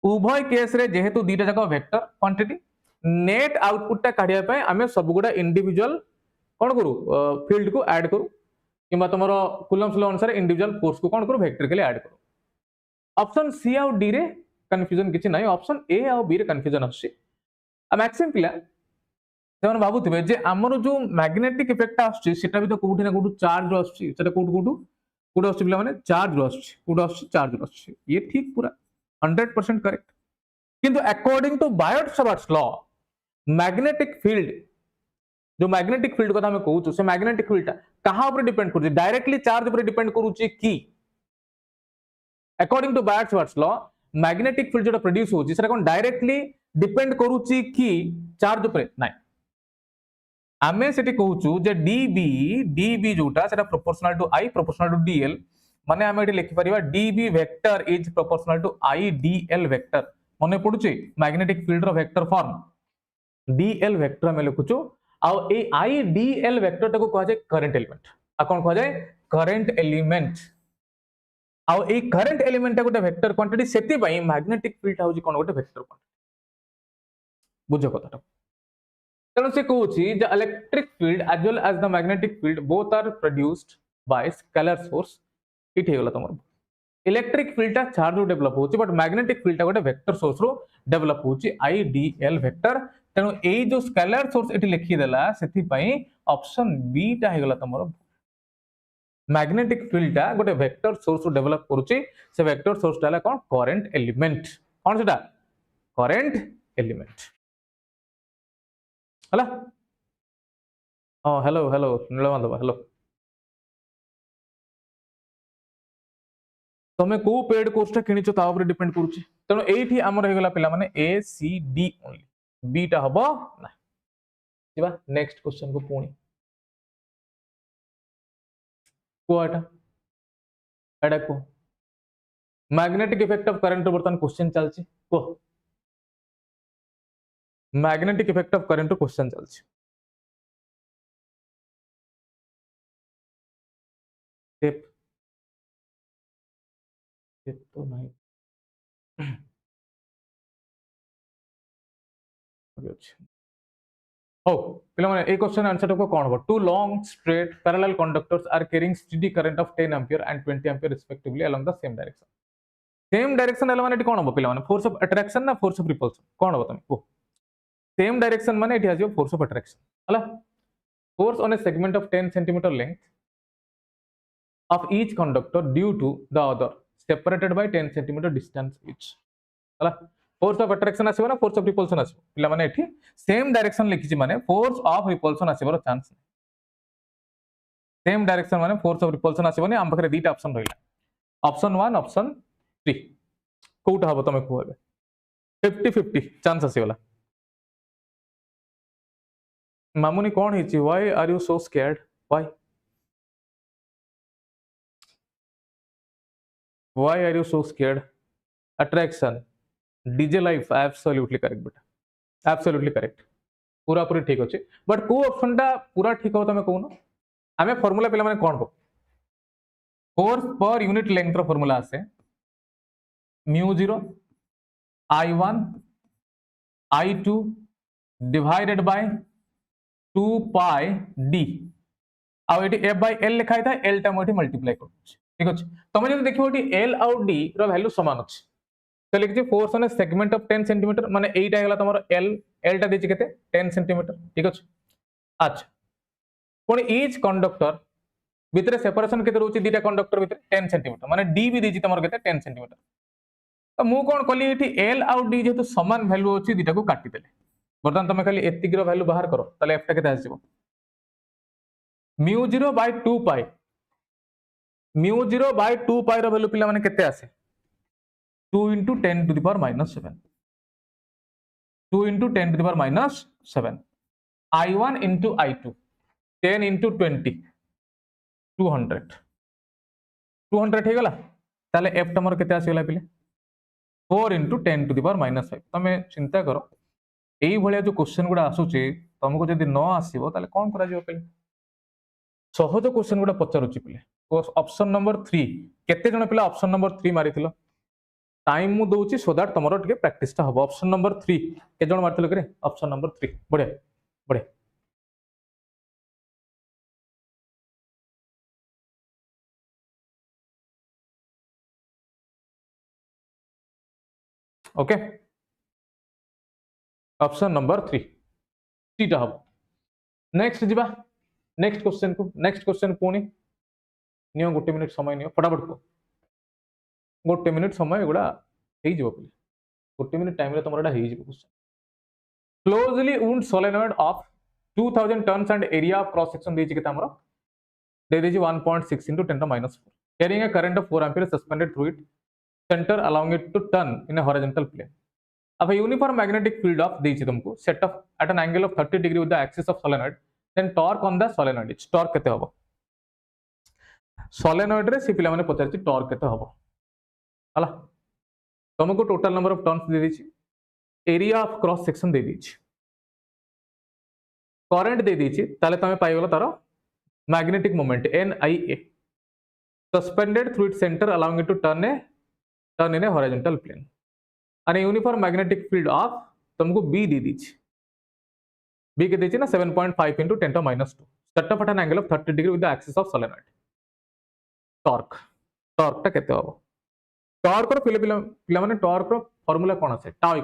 उभय केस रे जेहेतु दीटा जाक वेक्टर क्वांटिटी नेट आउटपुट टा काढिया पय हमें सब गुडा इंडिविजुअल कोन करू फील्ड को ऐड करू किबा तमरो Coulomb's लॉ अनुसार इंडिविजुअल फोर्स को कोन करू वेक्टर के लिए ऐड करू ऑप्शन सी और डी रे कंफ्यूजन किछि नाही ऑप्शन ए और बी रे कंफ्यूजन अछि आ मैक्सिमम पिला जवन भाबुथिबे जे हमर जो मैग्नेटिक इफेक्ट आछि सेटा भी तो कोठी ना कोठु चार्ज रो आछि सेटा कोठु आछि पिला माने चार्ज रो आछि कोठु आछि चार्ज रो आछि ये ठीक पूरा 100% करेक्ट किंतु according to Biot-Savart law magnetic field जो मैग्नेटिक फील्ड कथा हम कहू से मैग्नेटिक फील्ड कहां ऊपर डिपेंड करू डायरेक्टली चार्ज ऊपर डिपेंड करू की according to Biot-Savart law magnetic field जो प्रोड्यूस होची सेटा कोन डायरेक्टली डिपेंड करूची की चार्ज ऊपर नाही आमे सेठी कहूचु जे db जोटा सेटा proportional to I proportional to dl माने आमे एठी लिखि परिबा db vector is proportional to I dl vector मने पडुची मैग्नेटिक फील्ड रो वेक्टर फॉर्म dl वेक्टर में लिखुचु आ ए I dl वेक्टर टाको कह जाय करंट एलिमेंट आ कोन कह जाय करंट एलिमेंट आ ए करंट एलिमेंट टा गोटे वेक्टर क्वांटिटी सेति पई मैग्नेटिक फील्ड हाउजी कोन गोटे वेक्टर क्वांटिटी बुझो कथाटा तेणु से कहूची the electric field as well as the magnetic field both are produced by scalar source it हेगला तमर इलेक्ट्रिक फील्ड टा चार्ज रो डेवलप होची बट मैग्नेटिक फील्ड टा गोटे वेक्टर सोर्स रो डेवलप होची I dl वेक्टर तेणु ए जो स्केलर सोर्स एटी लिखि देला सेति पई ऑप्शन बी टा हेगला तमरो मैग्नेटिक फील्ड टा गोटे वेक्टर सोर्स डेवलप करूची से वेक्टर सोर्स टा कोन करंट एलिमेंट कोन सेटा करंट एलिमेंट हला हां हेलो हेलो नीलमाधव हेलो तमे को पेड कोर्स टा किनिछ ता ऊपर डिपेंड करूची तेनो एठी हमर हेगला पिला माने ए सी डी ओनली बी टा हबो ना जिबा नेक्स्ट क्वेश्चन को पुणी को एटा को मैग्नेटिक इफेक्ट ऑफ करंट बर्तन क्वेश्चन चलची को magnetic effect of current question चलची टेप टेप तो नहीं हो पिला माने ए क्वेश्चन आंसर को कोन हो two long straight parallel conductors are carrying steady current of 10 ampere and 20 ampere respectively along the same direction एला माने कोन हो पिला माने फोर्स ऑफ अट्रैक्शन ना फोर्स ऑफ रिपल्शन कोन हो तमे को सेम डायरेक्शन माने it has force of attraction हला force on a segment of 10 centimetre length of each conductor due to the other separated by 10 centimeter distance each हला force of attraction आसीबो ना force of repulsion आसीबो पिला माने एठी same direction लिखिछि माने force of repulsion आसीबार chance same direction माने force of repulsion आसीबोनी हम पाखरे दीटा ऑप्शन रहिला ऑप्शन 1 ऑप्शन 3 कोउटा हबो तमे कहबे 50-50 चांस आसीबला मामुनी कोन हिची why are you so scared why Why are you so scared? Attraction, DJ life, absolutely correct बेटा, absolutely correct. पूरा पूरी ठीक अच्छे, बट को ऑप्शन टा पूरा ठीक हो तमे कहूनो? आमे फार्मूला पिला माने कोन हो? फोर्स पर यूनिट लेंथ रो फार्मूला आसे mu 0 I1 I2 divided by 2 pi d आ एटी f by l लिखा था l टा मोठी मल्टीप्लाई कर ठीक अछि तमे जदि देखिबो टी l आउ d रो वैल्यू समान अछि तो लिखि force on a segment of 10 centimetre माने एटा हेला तमरो l टा देछि केते 10 सेंटीमीटर ठीक अछि अच्छा कोन ईच कंडक्टर भितरे सेपरेशन केते रहउछि दीटा कंडक्टर भितरे 10 सेंटीमीटर माने d भी देछि तमरो केते 10 सेंटीमीटर तो मु कोन कली एठी l आउ d जेतु समान वैल्यू अछि दीटा को काटि देले बर्तन तमे खाली एतिक रो वैल्यू बाहर करो तले f टा केते आसीबो mu 0 by 2 pi mu 0 by 2 pi रो वैल्यू पिला माने केते आसे 2 into 10 to the power minus 7 2 into 10 to the power minus 7 I1 into I2 10 into 20 200 200 हे गला ताले f टा मोर केते आसीला पिले 4 into 10 to the power minus 5 तमे चिंता करो एई भलिया जो क्वेश्चन गुडा आसुचे तुमको जदी न आसीबो ताले कोन करा जिवो पिले सहज क्वेश्चन गुडा पचारुची पिले ऑप्शन नंबर 3 केते जण पिला ऑप्शन नंबर 3 मारिथिलो टाइम मु दोउची सो दैट तमरो टिके प्रैक्टिस ता हबो ऑप्शन नंबर 3 के जण मारथिलो करे ऑप्शन नंबर 3 बढ़िया बढ़िया ओके ऑप्शन नंबर 3 टीटा हबो नेक्स्ट जिबा नेक्स्ट क्वेश्चन पुणी नियो गोटे मिनिट समय नियो फटाफट को गोटे मिनिट समय एगुड़ा हेई जिवो पिले गोटे मिनिट टाइम रे तमरा हेई जिवो question closely wound solenoid of 2000 turns and area of cross section देछि केता हमरो दे देछि 1.6 into 10 to minus 4 carrying a current of 4 ampere suspended through it center allowing it to turn in a horizontal plane अब uniform magnetic field of देछि तुमको set off at an angle of 30 degree with the axis of solenoid then torque on the solenoid its torque केते हबो solenoid रे सी पिला माने पचारछि torque केते हबो हला तुमको टोटल नंबर ऑफ टर्न्स दे देछि एरिया ऑफ क्रॉस सेक्शन दे देछि करंट दे देछि ताले तमे पाइ गेलो तारो magnetic moment NIA suspended through its centre allowing it to turn in a horizontal plane and uniform magnetic field of तुमको B दे दीजिए B के दीजिए ना 7.5 into 10 to minus 2 set off at an angle of 30 degree with the axis of solenoid torque टा केते होबो torque रो पिला माने टॉर्क रो फार्मूला कोन আছে टाउ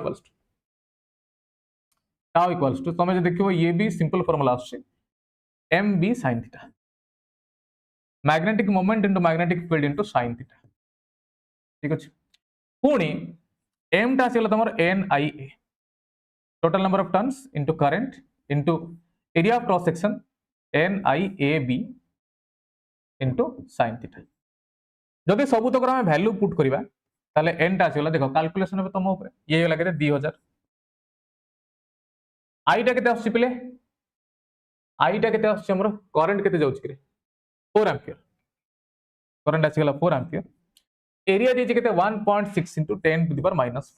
इक्वल्स टू तमे जे देखिबो ये भी सिंपल फार्मूला आछे M B sin theta, magnetic moment into magnetic field into sin theta. ठीक अच्छे, पुणी एम टा आसीगला तमर N I A, total number of turns into current into area of cross section N I A B into sin theta. जदि सबू तक आम भैल्यू पुट करवा ताले एन टा आसीगला, देख कैलकुलेशन तुम ऊपर ये होला केते 2000, आई टा केते आछी पिले, आई टा केते आछी हमर करंट केते जाउछ कि 4 एम्पियर, करंट आसीगला 4 एम्पियर, एरिया दीजिए केते 1.6 into 10 to the power minus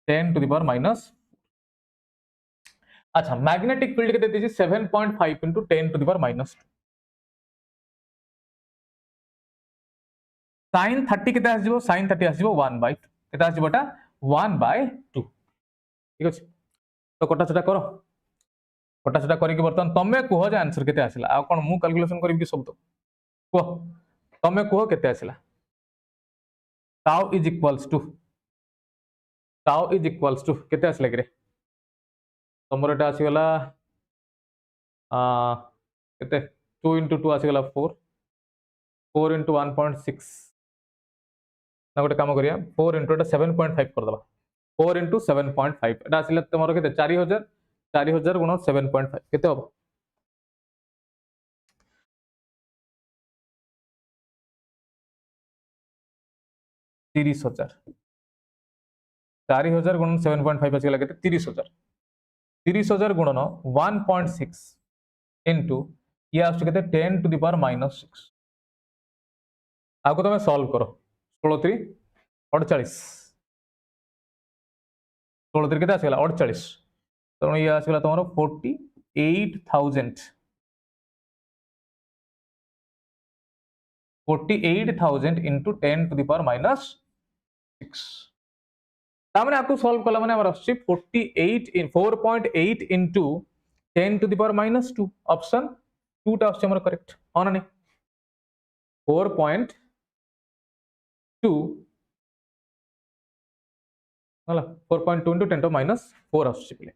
10 to the power minus। अच्छा, मैग्नेटिक फील्ड केते दीजिए 7.5 into 10 to the power minus 2। sin 30 केते आसीबो, sin 30 आसीबो 1/2, केते आसीबोटा 1/2। ठीक अछि, तो कटा छटा करो, कटा छटा करिक बर्तन तमे कहो जे आंसर केते आसिला। आ कोन मु कैलकुलेशन करिबि सब तो कहो, तमे कहो केते आसिला। Tau is equals to, tau is equals to केते आसिला कि रे तमर एटा आसीगला केते 2 into 2 आसीगला 4, 4 into 1.6 ना गोटे काम करिया 4 into 7.5 कर दबा, 4 into 7.5 एटा आसिला तमर केते 4000, 4000 गुणा 7.5 केते हो 30000, 4000 गुणन 7.5 आसिला केते 30000, 30000 गुणन 1.6 into ये आछ केते 10 to the power minus 6। आको तमे सॉल्व करो 16 3 48, 16 3 केते आसिला 48, तो ये आसिला तमरो 48,000, 48,000 into 10 to the power minus 6। तामने आपको सॉल्व कला माने हमर आछि 48 in 4.8 into 10 to the power minus 2, option 2 टा आछि हमर करेक्ट ऑन नहीं 4.2 हला 4.2 into 10 to minus 4 आछि पिले,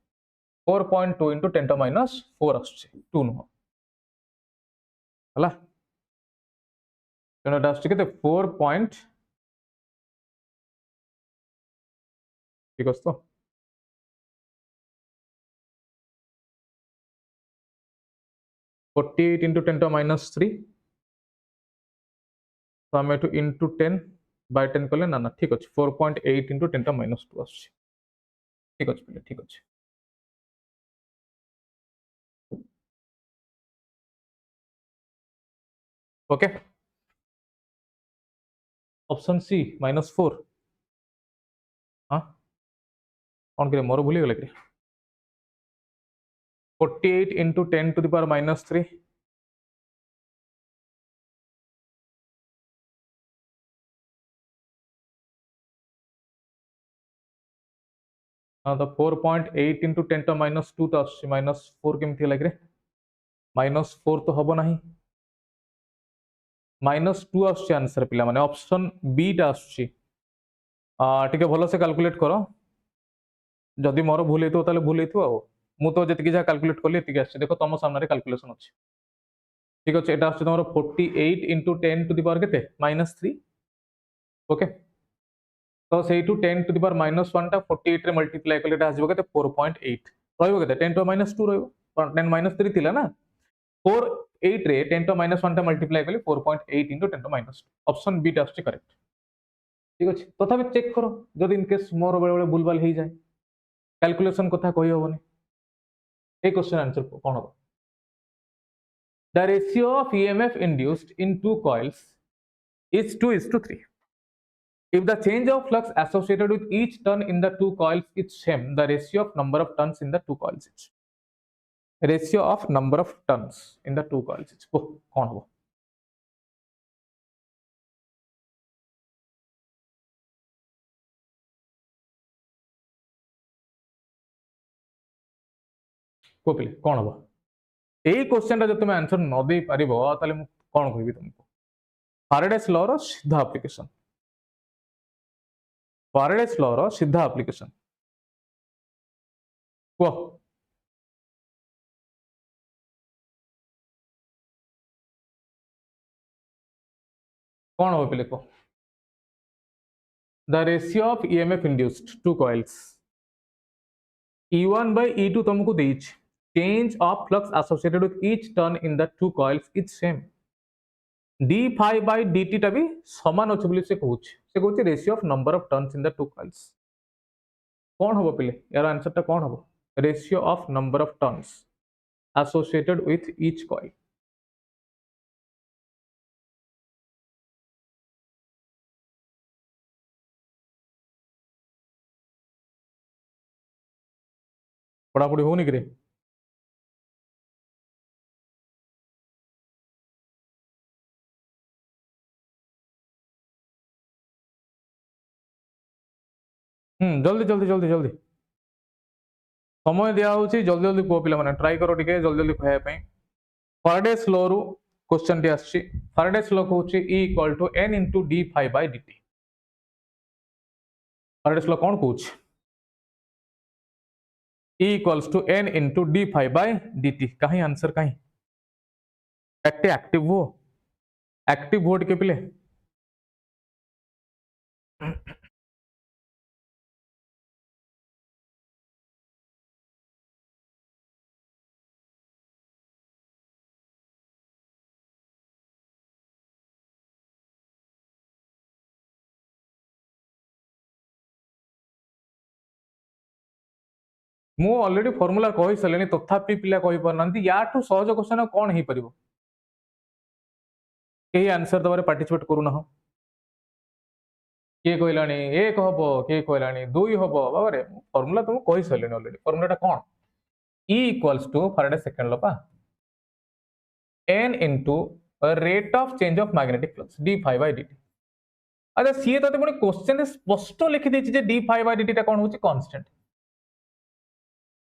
4.2 into 10 to minus 4 आछि 2 नो हला, तेनो टा आछि केते 4 पॉइंट ठीक अछि तो 48 into 10 to minus 3, तो हम एटू into 10 by 10 कले ना ना ठीक अछि 4.8 into 10 to minus 2 आछि, ठीक अछि पिले ठीक अछि। ओके, ऑप्शन सी -4 हाँ कौन करे मोर भूली गले कि 48 into 10 to the power minus 3, हाँ तो 4.8 into 10 to minus 2 तो आछि -4 केमथि लाग रे -4 तो हबो नाही, -2 आछि आंसर पिला माने ऑप्शन बी टा आछि। टिके भलो से कैलकुलेट करो, जदि मोर भूल हेतु ताले भूल हेतु आ मु तो जति जा कैलकुलेट करली एति आछि, देखो तम सामने कैलकुलेशन अछि। ठीक अछि, एटा आछि तमरो 48 into 10 to the power केते -3। ओके, तो सेटू 10 to the power -1 टा 48 रे मल्टीप्लाई करले एटा आसीबो केते 4.8 रहइबो केते 10 to -2 रहइबो 10 -3 थिला ना 48 रे 10 to -1 टा मल्टीप्लाई करले 4.8 into 10 to -2, ऑप्शन बी टा आछि करेक्ट। ठीक अछि, तथापि चेक करो जदि इन केस मोर बेले बेले भूलभाल हो जाए कैलकुलेशन कथा कहि होबनी। ए क्वेश्चन आंसर कोन हो, the ratio of EMF induced in two coils is 2:3। If the change of flux associated with each turn in the two coils is same, the ratio of number of turns in the two coils is ratio of number of turns in the two coils is कौन हो को पिले कौन हो এই question रा तुम answer न दे पारिबो ताले मु कोन कहबी तुमको फैराडेस लॉ रो सीधा एप्लीकेशन, फैराडेस लॉ रो सीधा एप्लीकेशन को कौन हो पे लिखो the ratio of EMF induced two coils E1 by E2 तुमको देइछ change of flux associated with each turn in the two coils is same d phi by dt टा भी समान अछि बोली से कहूछ ratio of number of turns in the two coils कौन हबो पिले यार आंसर टा कौन हबो ratio of number of turns associated with each coil पढ़ापढ़ी होनी कि रे जल्दी जल्दी जल्दी जल्दी समय दिया होची जल्दी जल्दी को पिला माने ट्राई करो टिके जल्दी जल्दी कहया पई फाराडेस लॉ रु क्वेश्चन टी आछि फाराडेस लॉ कहूची E equal to n into d phi by dt Faraday's law कौन कहूची E equals to n into d phi by dt कहीं आंसर कहीं एक्टिव वोट के पिले मु ऑलरेडी फार्मूला कहि सलेनी तथापि पिला कहि परनांती याठू सहज क्वेश्चन कोन हे परिबो केही आंसर दबारे पार्टिसिपेट करू ना के कहलानी एक हबो के कहलानी दुई हबो बाबा रे फार्मूला तुम कहि सलेनी ऑलरेडी फार्मूलाटा कोन E equals to Faraday second लपा n into rate of change of magnetic flux d phi by dt अच्छा सी तते पुणी क्वेश्चन स्पष्ट लिखि देछि जे d phi by dt टा कोन होछि कांस्टेंट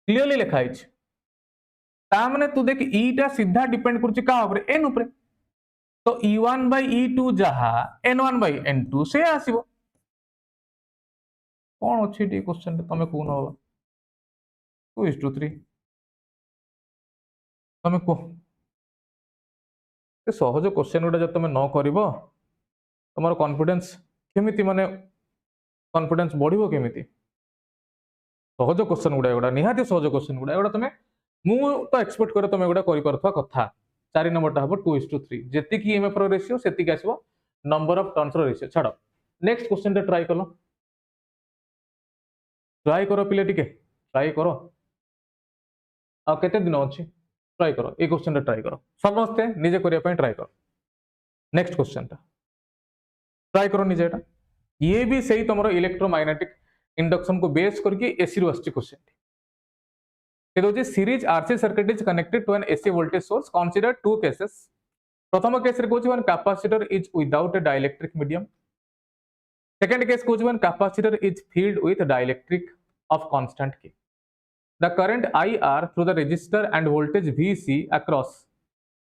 क्लियरली लिखा है ता माने तू देख ई टा सीधा डिपेंड करछि का ऊपर n ऊपर तो E1 by E2 जहा N1 by N2 से आसीबो कोन अछि टी क्वेश्चन तमे कोन 2:3 तमे को ए सहज क्वेश्चन गुडा जब तमे न करिवो तमरो कॉन्फिडेंस केमिति माने कॉन्फिडेंस बढ़िबो केमिति सहज क्वेश्चन गुडा एगुडा निहाती सहज क्वेश्चन गुडा एगुडा तमे मु तो एक्सपेक्ट करे तमे एगुडा करि परथवा कथा 4 नंबर टा हबो 2:3 जेति की ईएमएफ रो रेशियो सेति की आसीबो नंबर ऑफ टर्न्स रो रेशियो छाडो नेक्स्ट क्वेश्चन टा ट्राई करो पिले टिके ट्राई करो आ केते दिन अछि ट्राई करो ए क्वेश्चन टा ट्राई करो समस्ते निजे करिया पय ट्राई करो नेक्स्ट क्वेश्चन टा ट्राई करो निजे एटा ये भी सही तमरो इलेक्ट्रोमैग्नेटिक इंडक्शन को बेस करके एसी रो आछि question it is a series RC circuit is connected to an AC voltage source. Consider two cases. प्रथम केस रे कोछि when capacitor is without a dielectric medium. Second case कोछि when capacitor is filled with dielectric of constant K. The current IR through the resistor and voltage VC across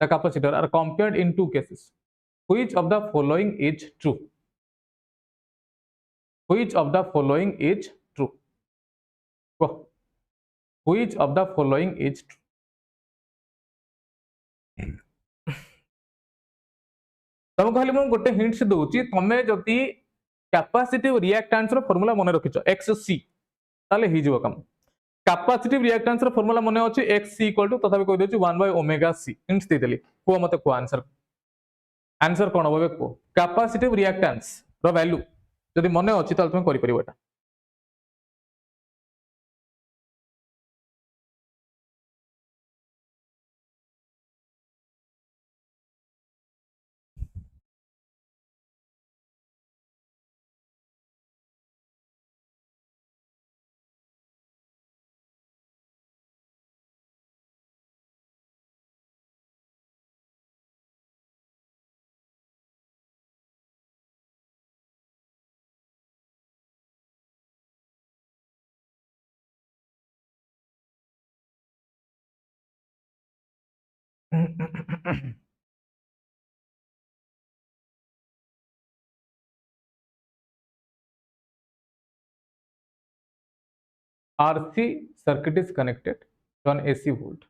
the capacitor are compared in two cases. Which of the following is true? Which of the following is true? Which of the following is true? तुमको खाली मु गोटे hints दउची तमे जति capacitive reactance रो formula मने रखिचो XC ताले हि जीव काम कैपेसिटिव रिएक्टेंस रो फार्मूला मने अछि XC = तथापि कहि देछि 1/ओमेगा C हिंट्स देतली को मते को आंसर आंसर कोन होबे को कैपेसिटिव रिएक्टेंस रो वैल्यू जदि मने अछि ताले तुम करि परिबो एटा RC circuit is connected to an AC volt.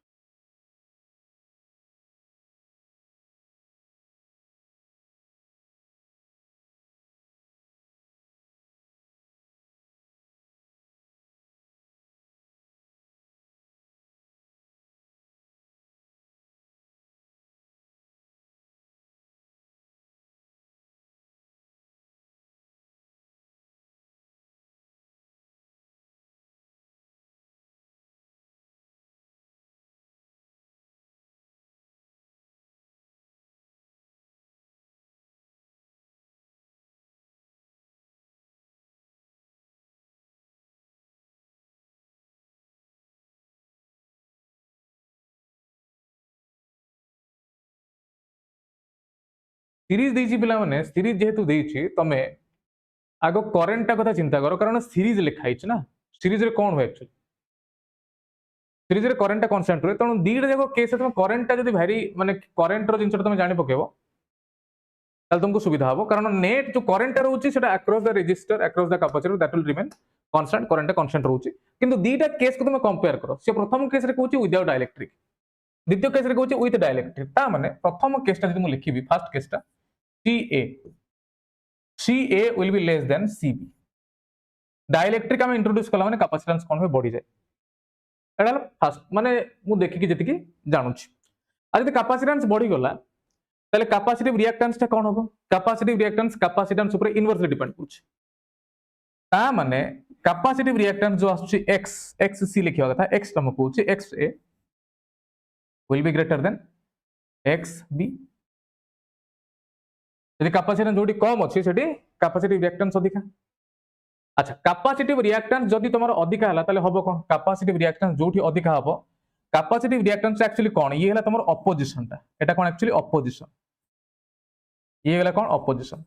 Series देछि पिला माने सीरीज जेहेतु देछि तमे आगो करेंट कथा चिंता करो कारण सीरीज लिखाई ना सीरीज रे कोन हो एक्चुअली सीरीज रे करेंट कांस्टेंट रहे तणु दीटा जाको केस तुम करेंट जदी भारी माने करेंट रो जिंस तुम जानि पकेबो ताल तुमको सुविधा हो कारण नेट जो करेंट रहउची सेटा across the resistor across the capacitor that will remain constant current constant रहउची किंतु दीटा केस को तुम कंपेयर करो से प्रथम केस रे कहउची विदाउट डाइलेक्ट्रिक द्वितीय केस रे कहउची विथ डाइलेक्ट्रिक ता माने प्रथम केसटा जदी मु लिखिबी फर्स्ट केसटा CA will be less than CB dielectric हम इंट्रोड्यूस कला माने कैपेसिटेंस कोन हो बढ़ी जाय एडा फर्स्ट माने मु देखि कि जति कि जानुछि आ जति कैपेसिटेंस बढ़ी गला ताले कैपेसिटिव रिएक्टेंस ता कोन होबो कैपेसिटिव रिएक्टेंस कैपेसिटेंस ऊपर इनवर्सली डिपेंड करछ ता माने कैपेसिटिव रिएक्टेंस जो आछी XC लिखिया कथा X तम कहउछि XA will be greater than XB यदि कैपेसिटेंस जोडी कम अछि सेठी कैपेसिटिव रिएक्टेंस अधिका अच्छा कैपेसिटिव रिएक्टेंस जदी तमरो अधिका हला ताले हबो कोन कैपेसिटिव रिएक्टेंस जोठी अधिका हबो कैपेसिटिव रिएक्टेंस एक्चुअली कोन ये हला तमरो अपोजिशन ता एटा कोन एक्चुअली अपोजिशन ये हला कोन अपोजिशन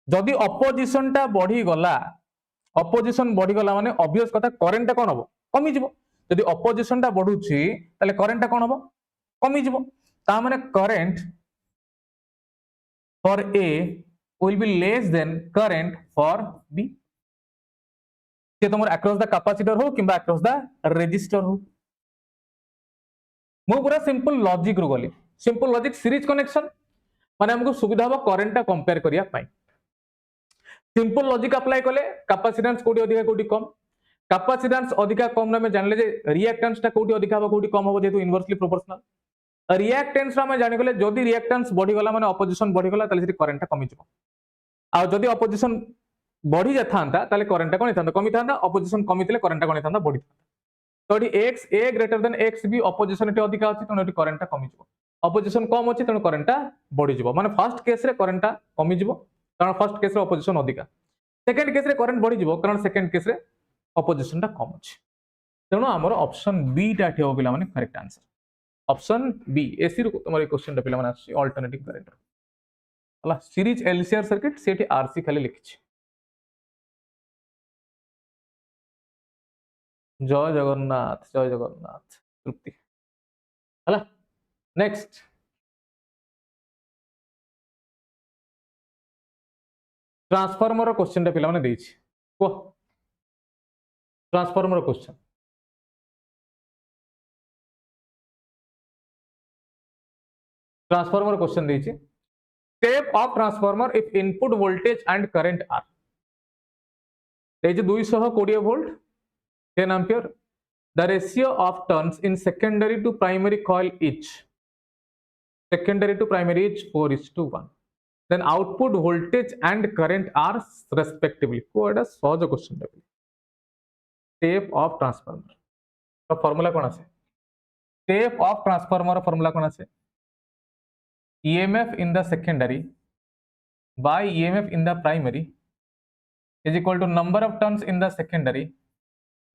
जदी अपोजिशन ता बढ़ी गला माने ऑब्वियस कथा करंट कोन हबो कमी जिवो जदी अपोजिशन ता बढ़ुची ताले करंट कोन हबो कमी जिवो ता माने current for A will be less than current for B से तुम across the capacitor हो किंबा across the resistor हो मु पूरा सिंपल लॉजिक रो गली सिंपल लॉजिक सीरीज कनेक्शन माने हमको सुविधा हो करंट ता कंपेयर करिया पाई सिंपल लॉजिक अप्लाई कले कैपेसिटेंस कोडी अधिका कोडी कम कैपेसिटेंस अधिका कम ना में जानले जे रिएक्टेंस ता कोडी अधिका हो कोडी कम हो जेतु इनवर्सली प्रोपोर्शनल रिएक्टेंस रा में जानि गले जदी रिएक्टेंस बढ़ी गला माने अपोजिशन बढ़ी गला ताले करंट कमी जिवो आ जदी अपोजिशन बढ़ी जाथांता ताले करंट कोन थांता कमी थांता अपोजिशन कमी थिले करंट कोन थांता बढ़ी तो eighty XA greater than XB opposition eighty अधिका अछि तनो एटी करंट कमी जिवो अपोजिशन कम अछि तनो करंट बढ़ी जिवो माने फर्स्ट केस रे करंट कमी जिवो कारण फर्स्ट केस रे अपोजिशन अधिका सेकंड केस रे करंट बढ़ी जिवो कारण सेकंड केस रे अपोजिशन ता कम अछि तनो हमर ऑप्शन बी टा ठेओ पिला माने correct answer option B AC रो तुम्हारे क्वेश्चन टा पिला माने आछि अल्टरनेटिव करंट हला सीरीज एलसीआर सर्किट सेठी आरसी खाली लिखिछि जय जगन्नाथ तृप्ति हला नेक्स्ट ट्रांसफार्मर रो क्वेश्चन टा पिला माने देछि को ट्रांसफार्मर रो क्वेश्चन ट्रांसफार्मर क्वेश्चन दीजिए step of transformer if input voltage and current are 220 volt 10 ampere the ratio of turns in secondary to primary coil is 4:1 then output voltage and current are respectively को एटा सहज question टा step of transformer तो formula कोन आसे step of transformer formula कोन आसे EMF in the secondary by EMF in the primary is equal to number of turns in the secondary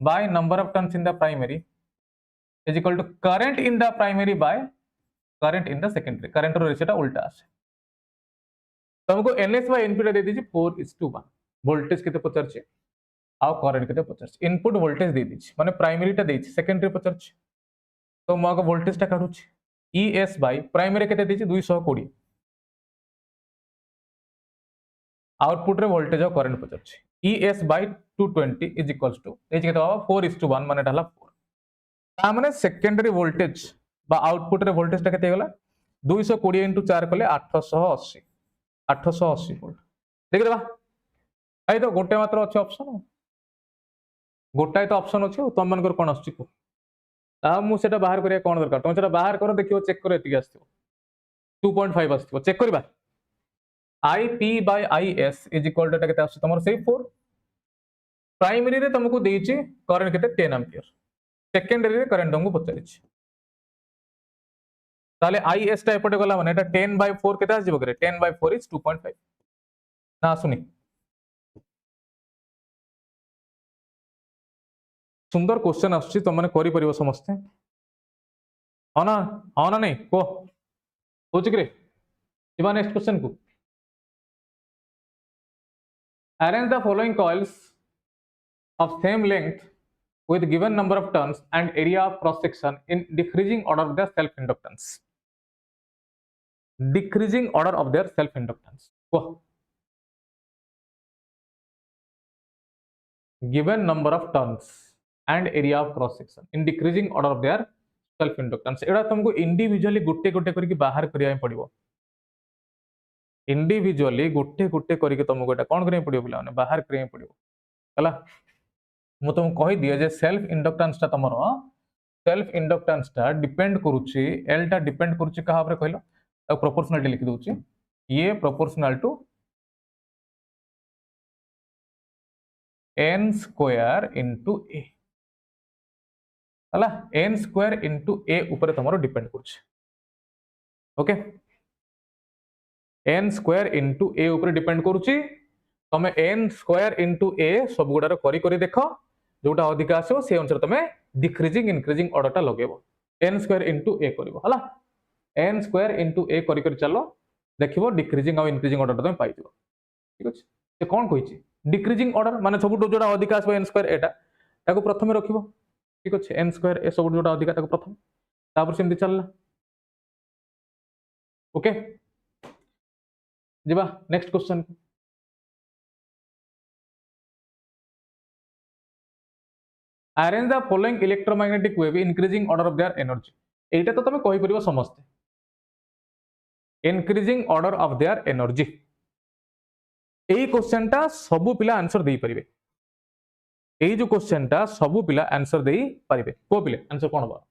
by number of turns in the primary is equal to current in the primary by current in the secondary. Current रो ratio टा उल्टा आसे तुमको NS by NP टा दे दीजिए 4:1 voltage केते पचरछे आ current केते पचरछे input voltage दे दीजिए माने प्राइमरी टा देछि सेकेंडरी पचरछे तो म आगे वोल्टेज टा काढुछि ES बाय प्राइमरी केते देछि 220 आउटपुट रे वोल्टेज और करंट पचरछि ES by 220 is equals to एज केते बाबा 4:1 माने ढाला 4 ता माने सेकेंडरी वोल्टेज बा आउटपुट रे वोल्टेज टा केते गेला 220 इनटू 4 कले 880 वोल्ट देख देबा आइ तो गोटे मात्र अछि ऑप्शन गोटाय तो ऑप्शन अछि तुम मानकर कोन आछि को ता मु सेटा बाहर करिया कोन दरकार तुम सेटा बाहर करो देखियो चेक करो एति आस्थियो 2.5 आस्थियो चेक करबा IP by IS is equal to केते आछि तमर सेही 4 प्राइमरी रे तुमको देछि करंट केते 10 एम्पियर सेकेंडरी रे करंट तुमको पचरिछि ताले IS टा एपटे गला माने एटा 10/4 केते आजिबो करे 10/4 इज 2.5 ना सुनी सुंदर क्वेश्चन आछि तुम माने करि परिबो समस्ते हां ना नहीं को होछि करे इबा नेक्स्ट क्वेश्चन को arrange the following coils of same length with given number of turns and area of cross section in decreasing order of their self inductance. Decreasing order of their self inductance. Given number of turns and area of cross section in decreasing order of their self inductance. एड़ा तुमको individually गोटे गोटे करके बाहर करिया पड़िबो. Individually गोटे गोटे करके तुमको एटा कोन करिया पड़िबो पिला माने बाहर करिया पड़िबो. हला मु तुमको कहि दिए जे सेल्फ इंडक्टेंस ता तमरो सेल्फ इंडक्टेंस ता डिपेंड करूची एल ता डिपेंड करूची कहा पर कहलो ता प्रोपोर्शनलिटी लिखि दोची ये proportional to n square into a हला n स्क्वायर इनटू a ऊपर तमरो डिपेंड करूची. Okay n square into a ऊपर डिपेंड करूची. तमे n स्क्वायर इनटू a सब गुडार करी करी देखो जोटा अधिक आसो से अनुसार तमे डिक्रीजिंग इंक्रीजिंग ऑर्डर टा लगेबो. n स्क्वायर इनटू a करबो हला n स्क्वायर इनटू a करी करी चलो देखिबो डिक्रीजिंग और इंक्रीजिंग ऑर्डर तमे पाइदिबो. ठीक अछि से कोन कहिछि डिक्रीजिंग ऑर्डर माने सब जोटा अधिक आसो n स्क्वायर एटा ताको प्रथमे रखिबो. ठीक अछि n स्क्वायर ए सब जोटा अधिक ताको प्रथम तापर सेमति चलला. ओके जिबा next question. arrange the following electromagnetic wave increasing order of their energy. एटा तो तमे कहि परिबो समस्त increasing order of their energy. AE question ता सब पिला आंसर देई परिबे. एई जो क्वेश्चन ता सब पिला आंसर देई परिबे. को पिले आंसर कोन बा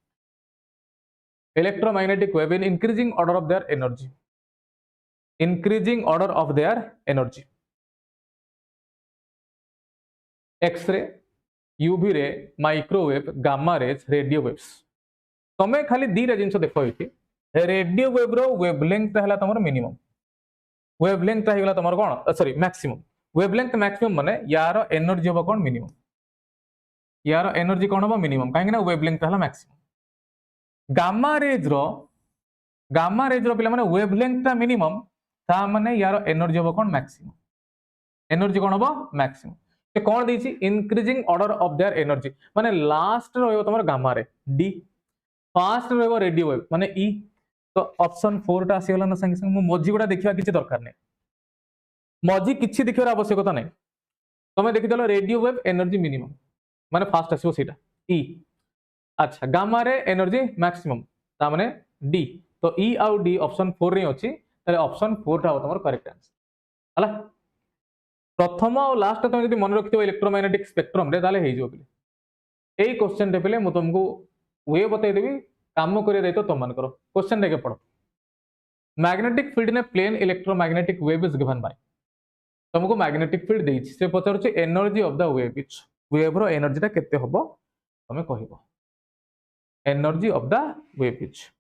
electromagnetic wave in increasing order of their energy. Increasing order of their energy. X-ray, UV रे, microwave, gamma rays, radio waves. तमे खाली दीटा जिंस देखो एठी रेडियो वेव रो वेवलेंथ हला तमर मिनिमम. वेवलेंथ हेगला तमर कोन सॉरी मैक्सिमम. वेवलेंथ मैक्सिमम माने यार एनर्जी होबा कोन मिनिमम. यार एनर्जी कोन होबा मिनिमम काहे ना वेवलेंथ हला मैक्सिमम. गामा रेज रो पिला माने वेवलेंथ ता मिनिमम ता माने यार एनर्जी होबा कोन मैक्सिमम. एनर्जी कोन होबा मैक्सिमम. ते कोन देछि increasing order of their energy माने लास्ट रहयो तमर गामा रे डी फास्ट रहयो रेडियो वेव माने ई. तो ऑप्शन 4 टा आसी गला ना संगे संग मु मजी गुडा देखिबा किछि दरकार नै. मजी किछि देखिबार आवश्यकता नै. तमे देखि देलो रेडियो वेव एनर्जी मिनिमम माने फास्ट आसीबो सेटा ई. अच्छा गामा रे एनर्जी मैक्सिमम ता माने डी. तो ई आउ डी ऑप्शन 4 रे अछि ताले ऑप्शन 4 टा तमर करेक्ट आंसर हला. प्रथम और लास्ट तुम यदि मन रखिथो इलेक्ट्रोमैग्नेटिक स्पेक्ट्रम रे ताले हे जो पिले एई क्वेश्चन रे पिले मु तुमको वे बतै देबी काम करे दै तो तुम मन करो. क्वेश्चन देके पढ़ो. मैग्नेटिक फील्ड ने plane electromagnetic wave is given by. तुमको मैग्नेटिक फील्ड देछि से पचारछि energy of the wave which wave रो एनर्जी ता केते होबो तमे कहिबो. Energy of the wave which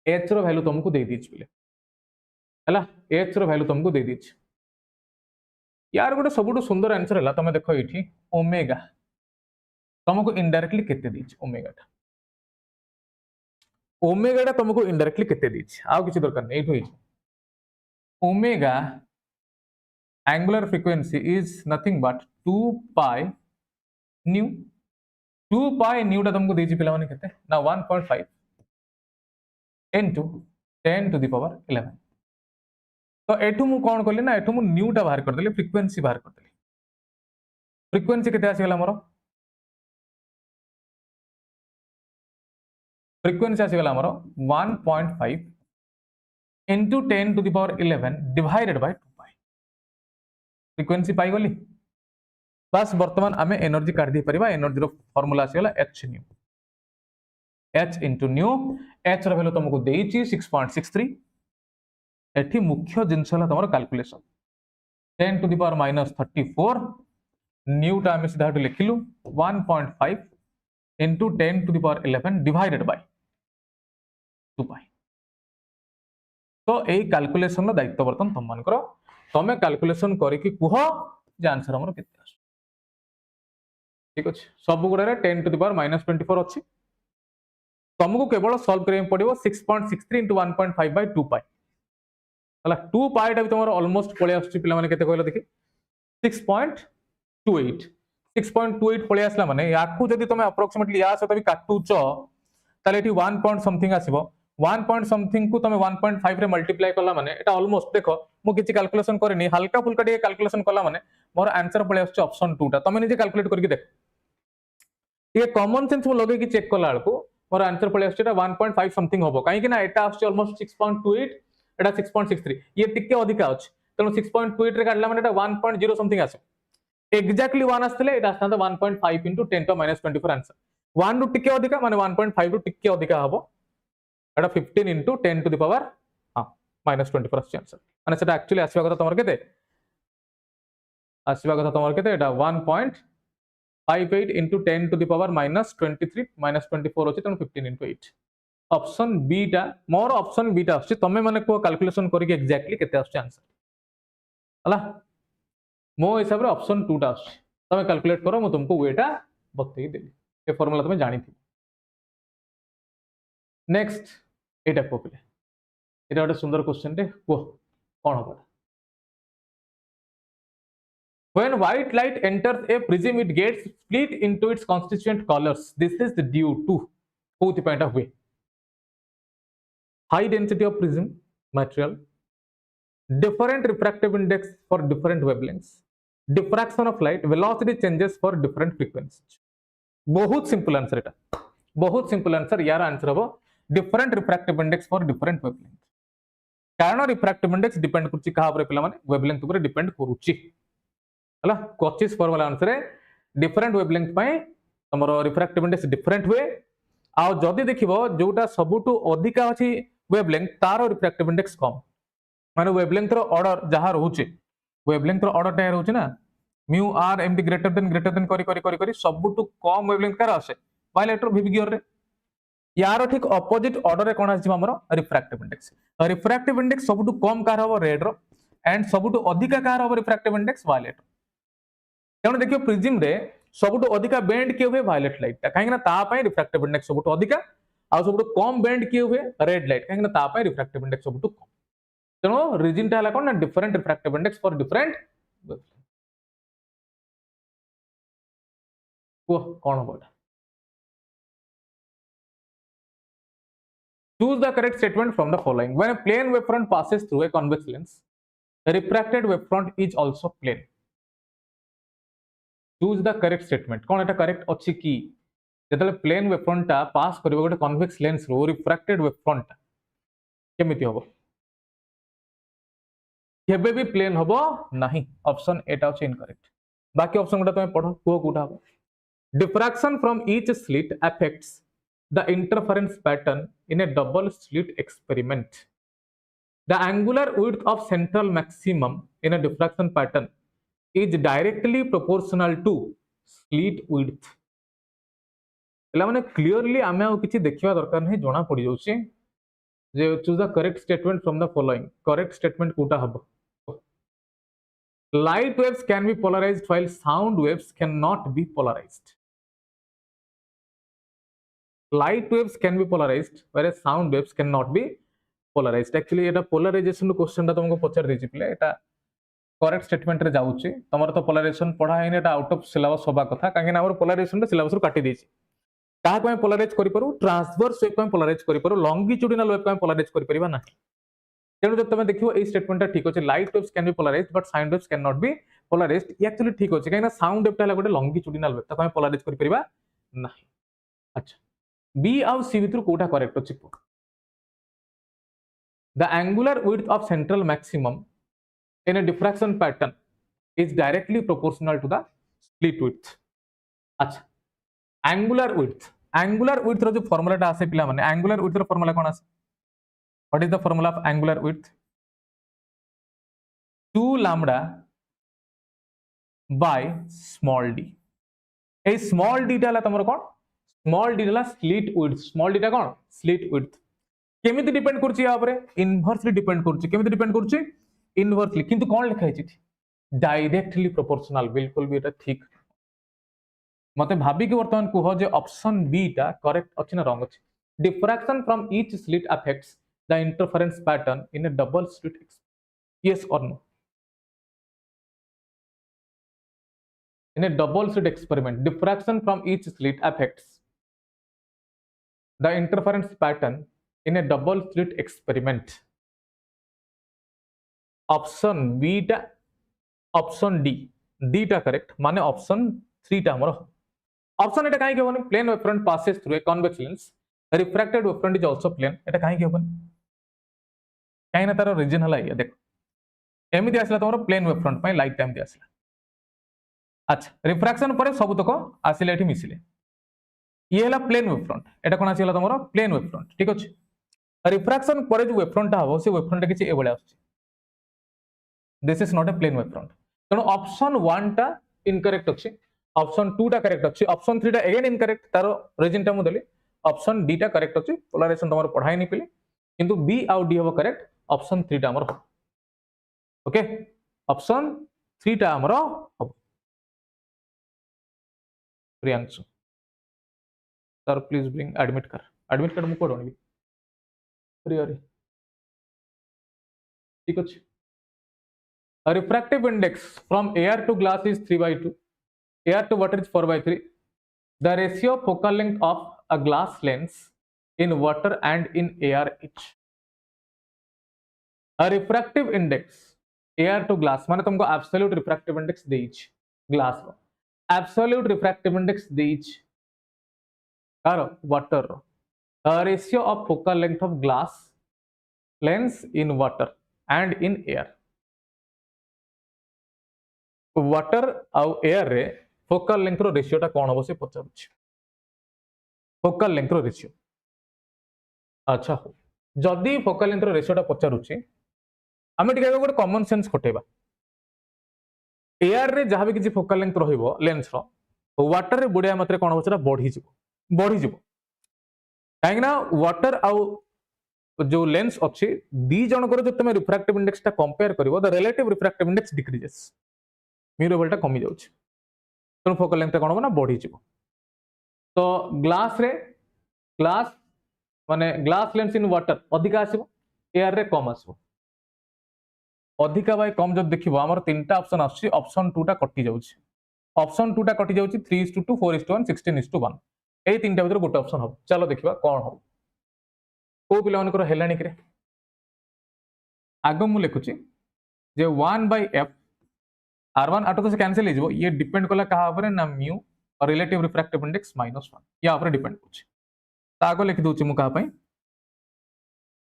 h रो वैल्यू तुमको दे दिछ पिले हला. h रो वैल्यू तुमको दे दिछ. यार गोटे सबुठु सुंदर आंसर है तुम देखो ये ओमेगा तुमको इनडायरेक्टली केते दीछ. ओमेगा तुमको इनडायरेक्टली केते दीछ आउ किछि दरकार नै. एठो omega angular frequency is nothing but 2 pi nu. 2 pi nu टा तुमको दीछ पिला माने केते ना 1.5 into 10 to the power 11. तो एठू मु कोन करली ना एठू मु न्यू टा बाहर कर देली फ्रीक्वेंसी बाहर कर देली. फ्रीक्वेंसी केते आसी गला हमरो फ्रीक्वेंसी आसी गला हमरो 1.5 into 10 to the power 11 divided by 2 pi. Frequency पाई गली बस. वर्तमान आमे एनर्जी काढ दी परिबा. एनर्जी रो फार्मूला आसी गला h nu. h into nu. h रो वैल्यू तुमको देइची 6.63. एठी मुख्य जिंस हला तमरो calculation 10 to the power minus 34 nu टा हम सीधा लिखिलु 1.5 into 10 to the power 11 divided by 2 पाई. तो एई कैलकुलेशन रो दायित्व बर्तन तुम मान करो. तमे कैलकुलेशन करी कि कुह जे आंसर हमरो केते आस. ठीक अछि सब गुडा रे 10 to the power minus 24 अछि. तुमको केवल सॉल्व करय पड़िबो 6.63 into 1.5 by 2 पाई. हला 2 पाई टा भी तुमर ऑलमोस्ट पळे आछी पिला माने केते कहला देखि 6.28 6.28 पळे आसला माने याकू जदी तुमे अप्रोक्सीमेटली या सहित भी काटुच ताले एठी 1 पॉइंट समथिंग आसीबो 1 पॉइंट समथिंग को तुमे 1.5 रे मल्टीप्लाई करला माने एटा ऑलमोस्ट देखो मु किछि कैलकुलेशन करनी हल्का फुल्का टे कैलकुलेशन करला माने मोर आंसर पळे आछी ऑप्शन 2 टा तुमे निजे कैलकुलेट करके देख ये कॉमन सेंस मु लगे कि चेक करला आलको मोर आंसर पळे आछी एटा 1.5 समथिंग होबो काहे कि ना एटा आछी ऑलमोस्ट 6.28 एटा 6.63 ये टिके अधिका अछि तनो 6.28 रे काढला माने एटा 1.0 समथिंग आसे एक्जेक्टली 1 आस्तले एटा आस्ता 1.5 into 10 to minus 24 आंसर 1 रु टिके अधिका माने 1.5 रु टिके अधिका हबो एटा 15 into 10 to the power minus 24 आसी आंसर माने सेटा एक्चुअली आसीबा कथा तमर केते आसीबा कथा तमर केते एटा 1.58 into 10 to the power minus 23 minus 24 अछि तनो 15 into 8 ऑप्शन बी टा मोर ऑप्शन बी टा आछि तमे माने को कैलकुलेशन करिके एक्जेक्टली केते आछि आंसर हला मो हिसाब रे ऑप्शन 2 टा आछि तमे कैलकुलेट करो मु तुमको वेटा बतई देली ए फार्मूला तमे जानि थी नेक्स्ट एटा कोपले एटा ଗୋଟେ सुंदर क्वेश्चन टे को कोन होबा When white light enters a prism, it gets split into its constituent colors. This is due to both point of view. High density of prism material, different refractive index for different wavelengths, diffraction of light, velocity changes for different frequencies. बहुत simple answer एटा बहुत simple answer यार answer हो different refractive index for different wavelengths. कारण refractive index depend करूची कहा ऊपर पिला माने wavelength ऊपर depend करूची हला 25 फॉर्मूला आंसर है डिफरेंट वेवलेंथ पय हमरो रिफ्रैक्टिव इंडेक्स डिफरेंट हुए आ जदी देखिबो जोटा सबुटु अधिका अछि वेवलेंथ तारो रिफ्रैक्टिव इंडेक्स कम माने वेवलेंथ रो ऑर्डर जहा रहउची वेवलेंथ रो ऑर्डर टा रहउची ना म्यू आर एमडी ग्रेटर देन करी सबुटु कम वेवलेंथ कर आसे वायलेट रो वीवी रे यारो ठीक ऑपोजिट ऑर्डर रे कोन आछि हमरो रिफ्रैक्टिव इंडेक्स सबुटु कम कार हो रेड रो एंड सबुटु अधिका कार हो रिफ्रैक्टिव इंडेक्स वायलेट तेणु देखियो प्रिज्म रे सबुटु अधिका बेंड किए हुए वायलेट लाइट काहे ना ता पय रिफ्रैक्टिव इंडेक्स सबुटु अधिका आ सबुटु कम बेंड किए हुए रेड लाइट काहे ना ता पय रिफ्रैक्टिव इंडेक्स सबुटु कम तेणु रीजन ता हला कोन ना different refractive index for different को कोन बोला choose the correct statement from the following when a plane wavefront passes through a convex lens the refracted wavefront is also plane choose the correct statement cone Etah correct अछि की जेतले plane wavefront ता पास करबो गोटे convex lens रो refracted wavefront केमिति होबो केबे भी plane होबो नाही ऑप्शन एटा अछि इनकरेक्ट बाकी ऑप्शन गुटा तमे पढो को कोटा होबो diffraction from each slit affects the interference pattern in a double slit experiment the angular width of central maximum in a diffraction pattern is directly proportional to slit width एला माने clearly आमे आ किछि देखिबा दरकार नै जोना पड़ी जाउछि जे choose the correct statement from the following correct statement कोटा हबो light waves can be polarized while sound waves cannot be polarized light waves can be polarized whereas sound waves cannot be polarized actually eta polarization question ता तुमको पचार देछि पिले एटा correct statement रे जाउछि तमर तो polarisation पढा हैने एटा आउट ऑफ सिलेबस होबा कथा काहे ना हमर पोलराइजेशन रे सिलेबस रो काटि देछि का को पोलराइज करि परु ट्रांसवर्स वेव को पोलराइज करि परु लॉन्गिट्यूडिनल वेव को पोलराइज करि परिबा ना तेनु जब तमे देखियो ए स्टेटमेंट ठीक अछि light waves can be polarised but sound waves can not be polarised actually ठीक अछि काहे ना साउंड वेव ता गोटे लॉन्गिट्यूडिनल वेव ता को पोलराइज करि परिबा नाही अच्छा बी आउ सी भितर कोटा करेक्ट अछि the angular width of central maximum in a diffraction pattern is directly proportional to the slit width अच्छा angular width रो जो फार्मूला टा आसे पिला माने angular width रो फार्मूला कोन आसे what is the formula of angular width 2 lambda by small d A small d टा ला तमरो कोन small d ला slit कोन slit width केमिति डिपेंड करछि या परे इनवर्सली डिपेंड करछि केमिति डिपेंड करछि इनवर्सली किंतु कोन लिखा हिछि डायरेक्टली प्रोपोर्शनल बिल्कुल भी एटा ठीक मते भाबी के वर्तमान कुह जे ऑप्शन बी टा करेक्ट अछि ना रॉन्ग अछि diffraction from each slit affects the interference pattern in a double slit Yes or no? In a double slit experiment, diffraction from each slit affects the interference pattern in a double slit experiment. Option B टा option D टा correct माने option 3 टा हमर option एटा काहे के होबनी plane wave front passes through a convex lens refracted wave front is also plane एटा काहे के होबनी काहे ना तार रीजन हला ये देख एमिति आसला तमरो प्लेन वेव फ्रंट पय लाइट टाइम दे आसला अच्छा रिफ्रैक्शन परे सब तक आसिले एठी मिसिले ये हला प्लेन वेव फ्रंट एटा कोन आसिला तमरो प्लेन वेव फ्रंट ठीक अछि रिफ्रैक्शन परे जो वेव फ्रंट हबो से वेव फ्रंट किछि ए बळे आछि this is not a plane wave front तेणु ऑप्शन 1 टा इनकरेक्ट अछि ऑप्शन 2 टा करेक्ट अछि ऑप्शन 3 टा अगेन इनकरेक्ट तारो रीजन टा मु देली ऑप्शन डी टा करेक्ट अछि पोलराइजेशन तमरो पढाई नि पिले किंतु बी आउ डी हबो करेक्ट ऑप्शन 3 टा हमर ओके ऑप्शन 3 टा हमर हबो Priyanshu sir please bring admit card मु कोड ओनली प्रियरी ठीक अछि A refractive index from air to glass is 3/2, air to water is 4/3. The ratio of focal length of a glass lens in water and in air is. A refractive index air to glass माने तुमको absolute refractive index देइछ glass रो absolute refractive index देइछ कार water रो a ratio of focal length of glass lens in water and in air. Water आउ air रे focal length रो ratio टा कोन होबो से पचारुछ फोकल लेंथ रो रेशियो अच्छा हो जदी फोकल लेंथ रो रेशियो टा पचारुछ आमे टिके गोटे कॉमन सेंस खटेबा एयर रे जहां भी किछि फोकल लेंथ रहिबो लेंस रो वाटर रे बुडिया मात्रे कोन होबो सेटा बढ़ी जिवो काहे ना वाटर आउ जो लेंस अछि दी जनकर जो तमे रिफ्रैक्टिव इंडेक्स टा कंपेयर करिवो the relative refractive index decreases म्यूरेबल टा कमी जाउछ तो फोकल लेंथ कोन हो ना बढ़ी जिवो तो ग्लास माने ग्लास लेंस इन वाटर अधिका आसीबो एयर रे कम आसीबो अधिका बाय कम जब देखिबो हमर तीनटा ऑप्शन आछि ऑप्शन 2 टा कटि जाउछ ऑप्शन 2 टा कटि जाउछ 3:2 4:1 16:1 ए तीनटा भीतर गोटे ऑप्शन हो चलो देखिबा कोन हो को पिला मनकर हेलानी करे आगम मु लिखुची जे 1/f R1 R2 तो से कैंसिल हो ये डिपेंड कला कहा ऊपर ना म्यू और रिलेटिव रिफ्रैक्टिव इंडेक्स -1 या ऊपर डिपेंड होची ता आगो लिखि दोची मु कहा पई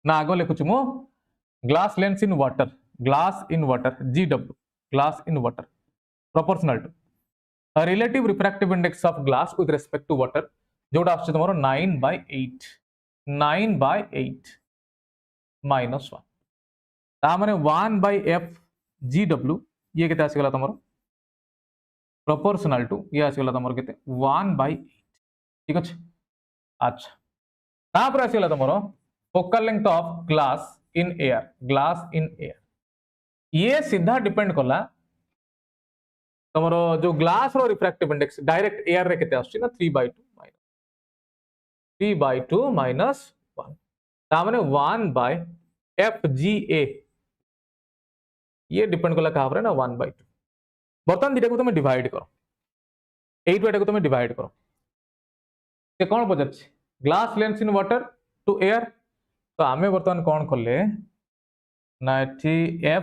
ना आगो लिखुची मु glass lens in water GW glass in water proportional to relative refractive index of glass with respect to water जोटा आछे तमरो 9/8 -1 ता माने 1/f GW ये केते आसी गला तमरो प्रोपोर्शनल टू ये आसी गला तमरो केते 1/8 ठीक अछि अच्छा तापर आसी गला तमरो focal length of glass in air ये सीधा डिपेंड कला तमरो जो ग्लास रो रिफ्रैक्टिव इंडेक्स डायरेक्ट एयर रे केते आसी ना 3/2 -1 ता माने 1/FGA ये डिपेंड कला कहा पर ना 1/2 बर्तन दिटा को तुम डिवाइड करो 8 वाटा को तुम डिवाइड करो से कौन पचार glass lens in water to air तो आमे बर्तमान कौन कले ना एठी f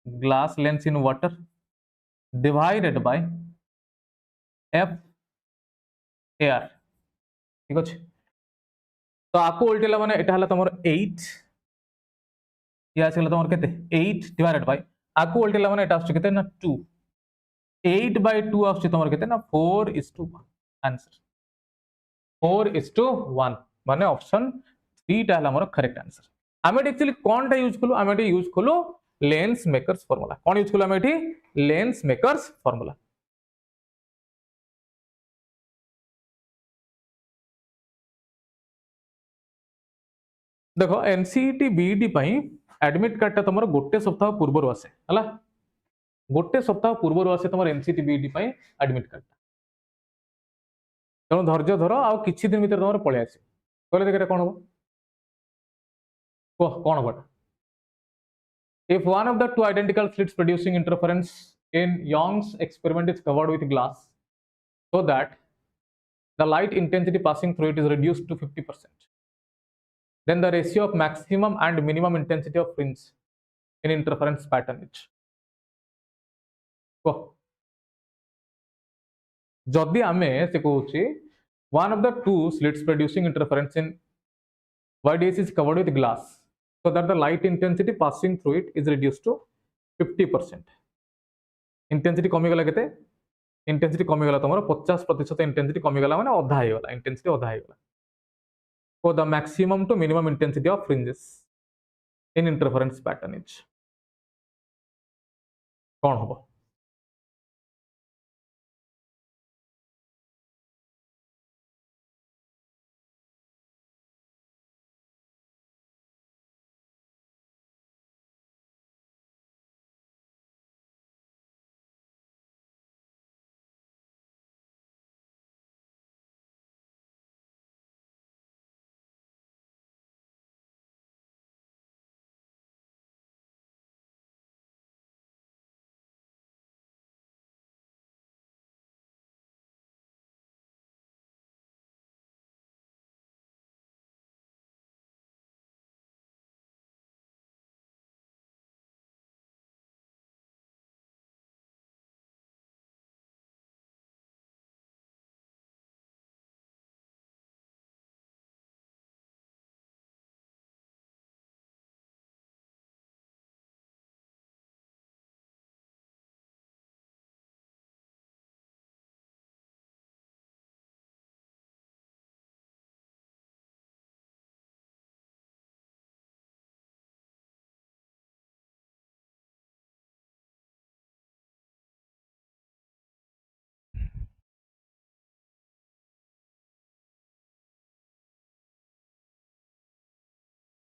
glass lens in water divided by f air ठीक अछि तो आको उल्टेला माने एटा हला तमर 8 या आसला तमर केते 8 डिवाइडेड बाय आको उल्टेला माने एटा आछे केते ना 2 8/2 आछे तमर केते ना 4:1 आंसर 4:1 माने ऑप्शन 3 टा हला हमर करेक्ट आंसर आमे एक्चुअली कोन टा यूज कलो आमे यूज कलो लेंस मेकर्स फार्मूला कोन यूज कलो आमे एठी लेंस मेकर्स फार्मूला देखो एनसीईटी बीईडी पई एडमिट कार्ड ता तमरो गोटे सप्ताह पूर्व आसे हला गोटे सप्ताह पूर्व आसे तमरो एनसीईटी बीईडी पई एडमिट कार्ड तेणु धैर्य धर आ किछि दिन भीतर तमरो पळे आसे कहले देखरे कोन हो कौन बटा If one of the two identical slits producing interference in Young's experiment is covered with glass, so that the light intensity passing through it is reduced to 50%, then the ratio of maximum and minimum intensity of fringe in interference pattern is. जदि आमे से कहूची one of the two slits producing interference in YDS is covered with glass, so that the light intensity passing through it is reduced to 50%. Intensity कमिगला केते intensity कमिगला तमरो 50% intensity कमिगला माने अधा हेगला intensity अधा हेगला. So the maximum to minimum intensity of fringes in interference pattern is कौन होबो?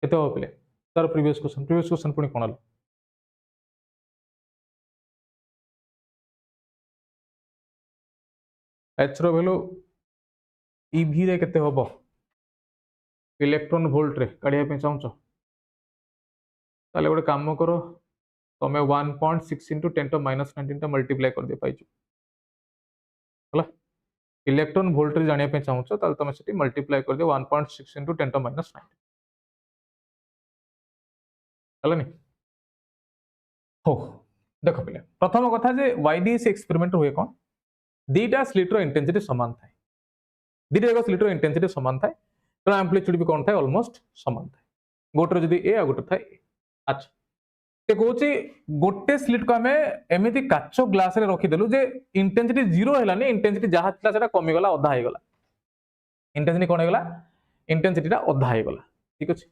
केते हो पिले sir previous question पुणी कोन हल एच रो वैल्यू ईवी रे केते होबो इलेक्ट्रॉन वोल्ट रे काढिया पे चाहूचो ताले गोटे काम करो तमे 1.6 into 10 to minus 19 टा मल्टीप्लाई कर दे पाइछु हला इलेक्ट्रॉन वोल्ट रे जानिया पे चाहूचो ताले तमे सेठी मल्टीप्लाई कर दे 1.6 into 10 to minus 19 हला नि हो देखो पिले प्रथम कथा जे YDS एक्सपेरिमेंट हुए कोन दीटा स्लिट रो इंटेंसिटी समान थाए दीटा को स्लिट रो इंटेंसिटी समान थाए तो एम्पलीट्यूड भी कोन थाए ऑलमोस्ट समान थाए गोटे जदी ए आ गोटे थाए अच्छा ते कहूची गोटे स्लिट को हमें एमिति काचो ग्लास रे रखी देलु जे इंटेंसिटी जीरो हेलानी इंटेंसिटी जहा थिला सेटा कमी गला अधा हे गला इंटेंसिटी कोन हे गला इंटेंसिटी ता अधा हे गला ठीक अछि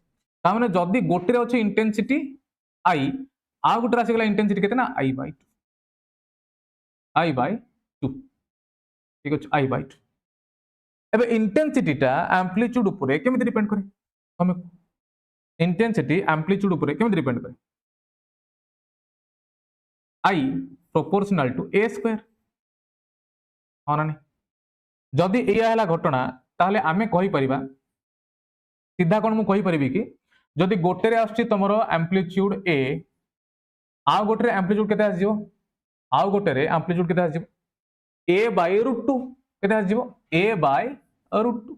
ता माने जदी गोटे रे अछि इंटेंसिटी आई आ गोटे आसी गला इंटेंसिटी केते ना आई बाय 2 ठीक अछि आई बाय 2 एबे इंटेंसिटी ता एम्पलीट्यूड ऊपर केमिति डिपेंड करे हम इंटेंसिटी एम्पलीट्यूड ऊपर केमिति डिपेंड करे I proportional to A square हां ना जदी ए हला घटना ताले आमे कहि परिबा सीधा कोन मु कहि परिबी कि जदी गोटे रे आछि तमरो एम्पलीट्यूड ए आ गोटे रे एम्पलीट्यूड केते आसी जिवो आ गोटे रे एम्पलीट्यूड केते आसी जिवो a by root 2 केते आसी जिवो a by root 2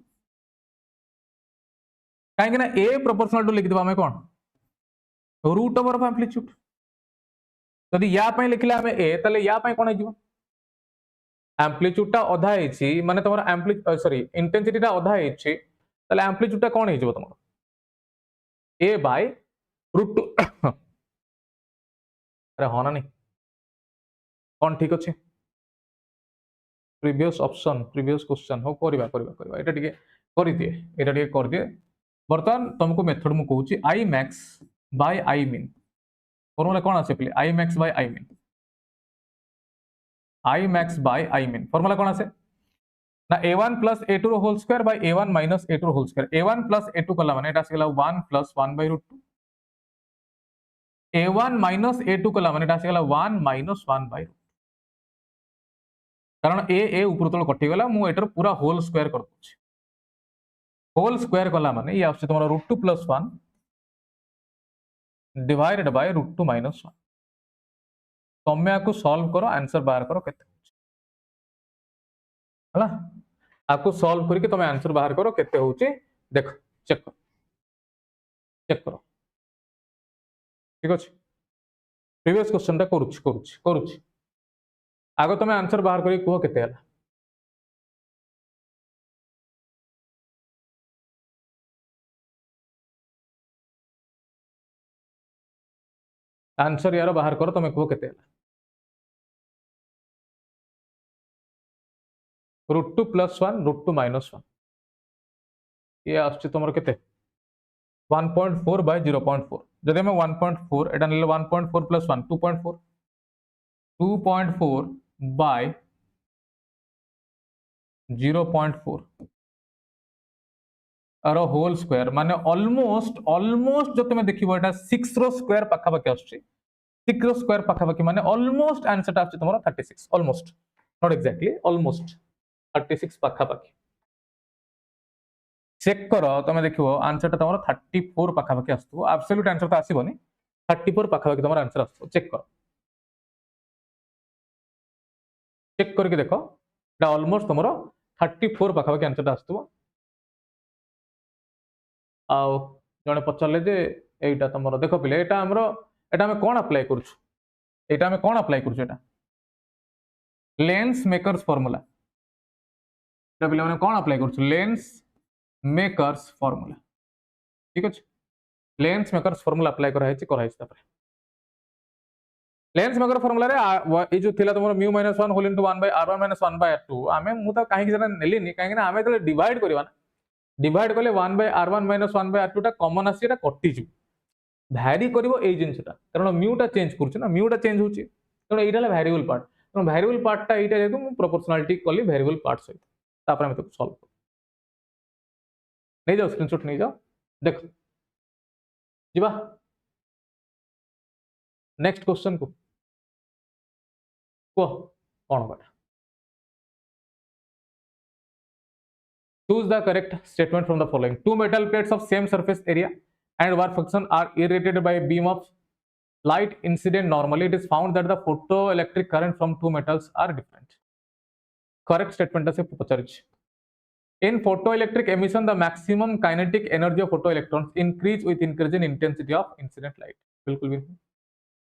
काहे कि ना a प्रोपोर्शनल टू लिख देबा हमें कोन रूट ओवर ऑफ एम्पलीट्यूड जदी या पय लिखला हमें a तले या पय कोन आइ जिवो एम्पलीट्यूड ता अधा हेछि माने तमरो एम्पलीट्यूड सॉरी इंटेंसिटी ता अधा हेछि तले एम्पलीट्यूड ता कोन हे जिवो तमरो a by root 2 अरे होना नहीं कौन ठीक अच्छे प्रीवियस ऑप्शन प्रीवियस क्वेश्चन हो करबा एटा टिके करि दिए एटा टिके कर दिए बर्तमान तुमको मेथड मु कहूची i max by i min formula कोन आसे पले i max by i min i max by i min formula कोन आसे ना a1 plus a2 whole square by a1 minus a2 whole square a1 plus a2 कला माने एटा आसेला 1 plus 1 by root 2 a1 minus a2 कला माने एटा आसेला 1 minus 1 by root कारण a ऊपर तळ कटि गला मु एटर पूरा होल स्क्वायर कर दूची होल स्क्वायर कला माने ये आसे तमरा root 2 plus 1 डिवाइडेड बाय √2 - 1 तमे आकु सॉल्व करो आंसर बाहर करो केते हला आकु सॉल्व करके तमे आंसर बाहर करो केते होची देखो चेक करो ठीक अछि प्रीवियस क्वेश्चन टा करूची आगो तमे आंसर बाहर करी कुहो केते हला आंसर यार बाहर करो तमे कुहो केते हला √2 + 1 √2 - 1 ये आछी तुमर केते 1.4 by 0.4 जदि हमें 1.4 एटा नेले 1.4 + 1 2.4 2.4 by 0.4 आर होल स्क्वायर माने ऑलमोस्ट जो तुम देखिबो एटा 6 रो स्क्वायर पाखा पाखी आछी 6 रो स्क्वायर पाखा पाखी माने ऑलमोस्ट आंसर टा आछी तुमरो 36 ऑलमोस्ट नॉट एक्जेक्टली ऑलमोस्ट 36 पाखा पाखी चेक करो तुम देखिबो आंसर टा तुमरो 34 पाखा पाखी आस्तबो एब्सोल्यूट आंसर तो आसीबोनी 34 पाखा पाखी तुमरो आंसर आस्तबो चेक करके देखो एटा ऑलमोस्ट तुमरो 34 पाखा पाखी आंसर टा आस्तबो आउ जने पचरले जे एटा तुमरो देखो पिले एटा हमरो एटा हम कोन अप्लाई करूछु एटा हम कोन अप्लाई करूछु एटा लेंस मेकर्स फार्मूला एटा पिले माने कोन अप्लाई करूछु लेंस मेकर्स फार्मूला ठीक अछि लेंस मेकर्स फार्मूला अप्लाई करा हेछि तापर लेंस मेकर फार्मूला रे ए जो थिला तुमरो μ - 1 whole into 1 by r1 - 1 by r2 आमे मु त काहे कि जना नेलिनी काहे कि ना आमे त डिवाइड करबा ना डिवाइड कले 1 बाय r1 - 1 बाय r2 टा कॉमन आसी एटा कटि जु भ्यारी करिवो ए जिंसटा कारण म्यू टा चेंज करछु ना म्यू टा चेंज होची कारण एटा ला वेरिएबल पार्ट कारण वेरिएबल पार्ट टा एटा जेतु मु प्रोपोर्शनलिटी कली वेरिएबल पार्ट सहित तापर हम तो सॉल्व नहीं जाओ स्क्रीनशॉट नहीं जाओ देखो जीवा नेक्स्ट क्वेश्चन को कौन बटा choose the correct statement from the following two metal plates of same surface area and work function are irradiated by a beam of light incident normally it is found that the photoelectric current from two metals are different correct statement से पचारिछ in photoelectric emission the maximum kinetic energy of photoelectrons increase with increase in intensity of incident light बिल्कुल भी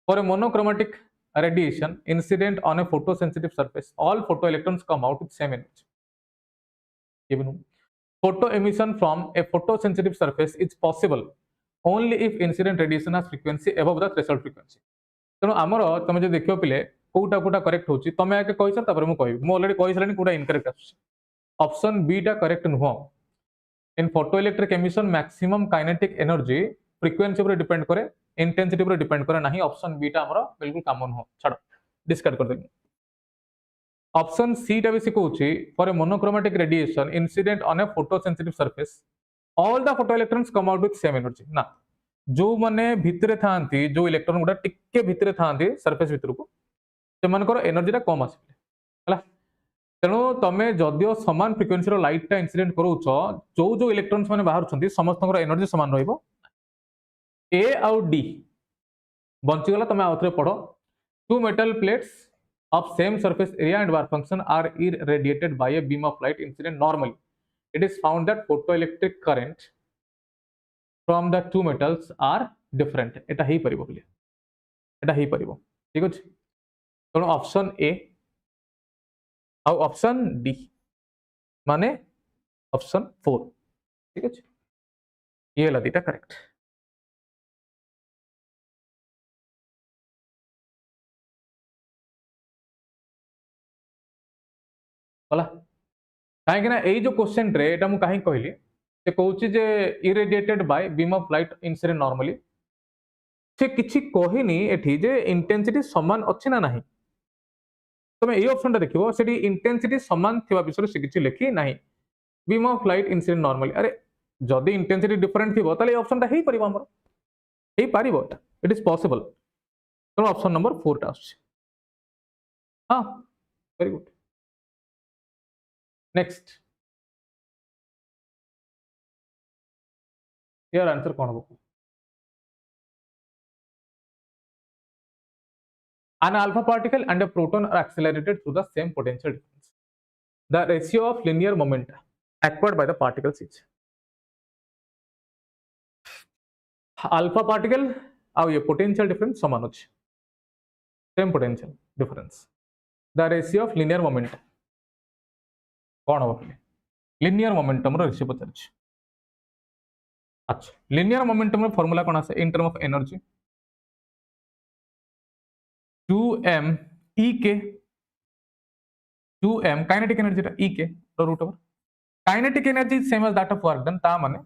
for a monochromatic radiation incident on a photosensitive surface all photoelectrons come out with same energy even photo emission from a photosensitive surface is possible only if incident radiation has frequency above the threshold frequency तेणु आमर तुम जो देखियो पिले Kota Kota correct होची तमे आके कहिस तापर मु कहबी मु ऑलरेडी कहि सलानी कोटा इनकरेक्ट आछी ऑप्शन बी टा करेक्ट नुहो in photoelectric emission maximum kinetic energy frequency पर डिपेंड करे इंटेंसिटी पर डिपेंड करे नाही ऑप्शन बी टा हमर बिल्कुल काम नुहो छाड़ डिस्कार्ड कर देबी ऑप्शन सी टा बेसी कहूची for a monochromatic radiation incident on a photosensitive surface all the photo electrons come out with same energy ना जो माने भितरे थांती जो इलेक्ट्रॉन गुडा टिके भितरे थांती सरफेस भितर को से मानकर एनर्जी टा कम आसे हला तेणु तमे जदियो समान फ्रिक्वेन्सी रो लाइट टा इंसिडेंट करूछ जो इलेक्ट्रॉन्स माने बाहर छथि समस्त एनर्जी समान रहइबो ए आउ डी बंची गला तमे आउथरे पढो two metal plates of same surface area and work function are irradiated by a beam of light incident normally it is found that photoelectric current from the two metals are different eta hi paribo boli eta hi paribo ठीक अछि तो option A और option D माने option 4 ठीक अछि ये ला दीटा correct होला काहे कि ना एई जो क्वेश्चन रे एटा मु काहे कहली से कहूची जे irradiated by beam of light incident normally से किछि कहिनी एठी जे इंटेंसिटी समान अछि ना नाही तमे एई ऑप्शन टा देखिबो सेठी इंटेंसिटी समान थिबा विषय से किछि लेखि नाही beam of light incident normally अरे जदी इंटेंसिटी डिफरेंट थिबो ताले ऑप्शन टा हेई परिबो हमर हेई परिबो इट इज पॉसिबल तो ऑप्शन नंबर 4 टा आछि हां वेरी गुड नेक्स्ट यार आंसर कोन हो An alpha particle and a proton are accelerated through the same potential difference. The ratio of linear momenta acquired by the particles is alpha particle ଆଉ ये potential difference समान ଅଛି, same potential difference. The ratio of linear momenta कौन होगा पहले? Linear momentum रो ratio पचारुଛି. अच्छा, linear momentum रो formula कौन आसे? In term of energy 2m ek 2m kinetic energy टा ek row root over kinetic energy is same as that of work done ता माने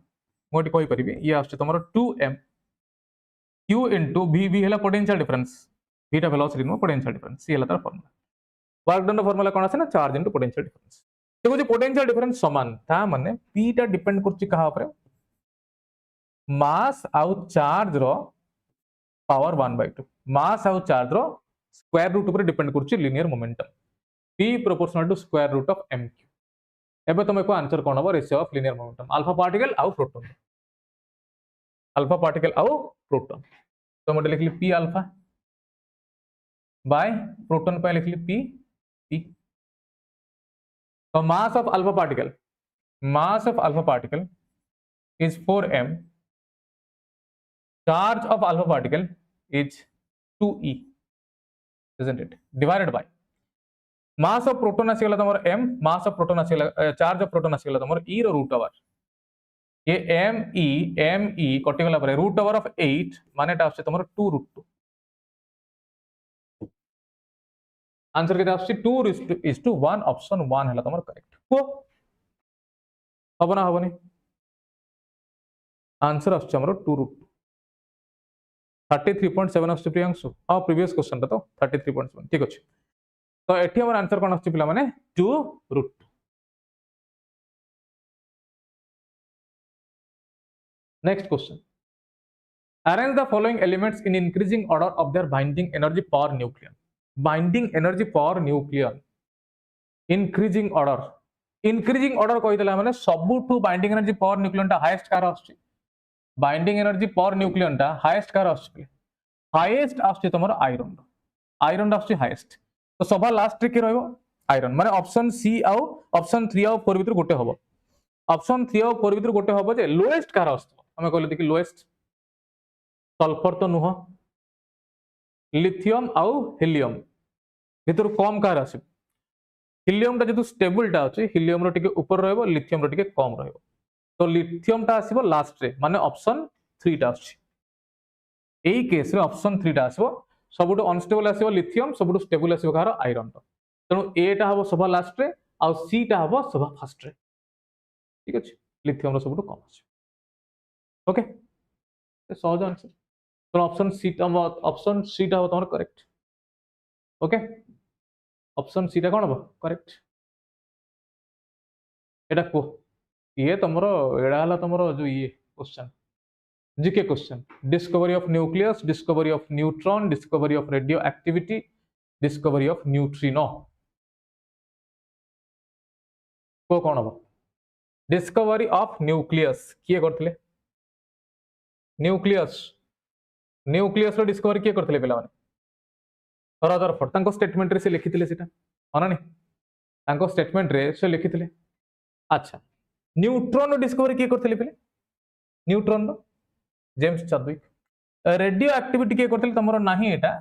मोटी कोई परिबे ये आछे तमरो 2m q into v v हला potential difference v टा velocity नो potential difference ये हला तार formula work done रो formula कोन आसे ना charge into potential difference देखो जे potential difference समान ता माने p टा depend करछि कहा ऊपर mass आउ charge रो power 1/2 mass आउ charge रो square root ऊपर depend करछि linear momentum p proportional to square root of mq एबे तुम को आंसर कोन हो ratio of linear momentum alpha particle आउ प्रोटॉन तो मोटे लिखली p अल्फा बाय प्रोटॉन पे लिखली p तो mass of alpha particle is 4m charge of alpha particle is 2e isn't it divided by mass of proton आसीगला तमर m mass of proton आसीगला charge of proton आसीगला तमर e रो root over ये me कटिगला परे root over of 8 माने टा आछे तमर 2 root 2 answer केते आछे 2:1 ऑप्शन 1 हला तमर करेक्ट को हबना हबनी आंसर आछे हमर 2 root 33.7 आछे प्रियांशु हां प्रीवियस क्वेश्चन ता तो 33.7 ठीक अछि तो एठी हमर आंसर कोन आछे पिला माने 2 root 2 next question arrange the following elements in increasing order of their binding energy per nucleon increasing order कहि देला माने सबुठु बाइंडिंग एनर्जी पर न्यूक्लियन टा हाईएस्ट कार आछी बाइंडिंग एनर्जी पर न्यूक्लियन टा हाईएस्ट कार आछी हाईएस्ट आछी तमर iron आछी हाईएस्ट तो सभा लास्ट रे के रहबो आयरन माने ऑप्शन सी आउ ऑप्शन 3 आउ 4 भीतर गोटे हबो ऑप्शन 3 आउ 4 भीतर गोटे हबो जे लोएस्ट कार आछतो हमें कहले देखि लोएस्ट सल्फर तो नुह लिथियम आउ हीलियम भीतर कम कार आसी हीलियम टा जेतु स्टेबल टा अछि हीलियम रो टिके ऊपर रहबो लिथियम रो टिके कम रहबो तो लिथियम टा आसीबो लास्ट रे माने ऑप्शन 3 टा अछि एई केस रे ऑप्शन 3 टा आसीबो सबुटो अनस्टेबल आसीबो लिथियम सबुटो स्टेबल आसीबो कार आयरन टा तनो ए टा हबो सभा लास्ट रे आ सी टा हबो सभा फर्स्ट रे ठीक अछि लिथियम रो सबुटो कम अछि ओके तो सहज आंसर तो ऑप्शन सी टा हो तमर करेक्ट ओके ऑप्शन सी टा कोन हो करेक्ट एटा को ये तमरो एडा हला तमरो जो ये question GK question discovery of nucleus discovery of neutron discovery of radio activity discovery of neutrino को कोन हो डिस्कवरी ऑफ न्यूक्लियस किए करथिले न्यूक्लियस रो डिस्कवरी किए करथिले पिला माने रदरफोर्ड तांको स्टेटमेंट रे से लिखिथिले सेटा अनानी तांको स्टेटमेंट रे से लिखिथिले अच्छा न्यूट्रॉन रो डिस्कवरी किए करथिले पिले न्यूट्रॉन रो जेम्स चार्विक रेडियो एक्टिविटी किए करथिले तमरो नाही एटा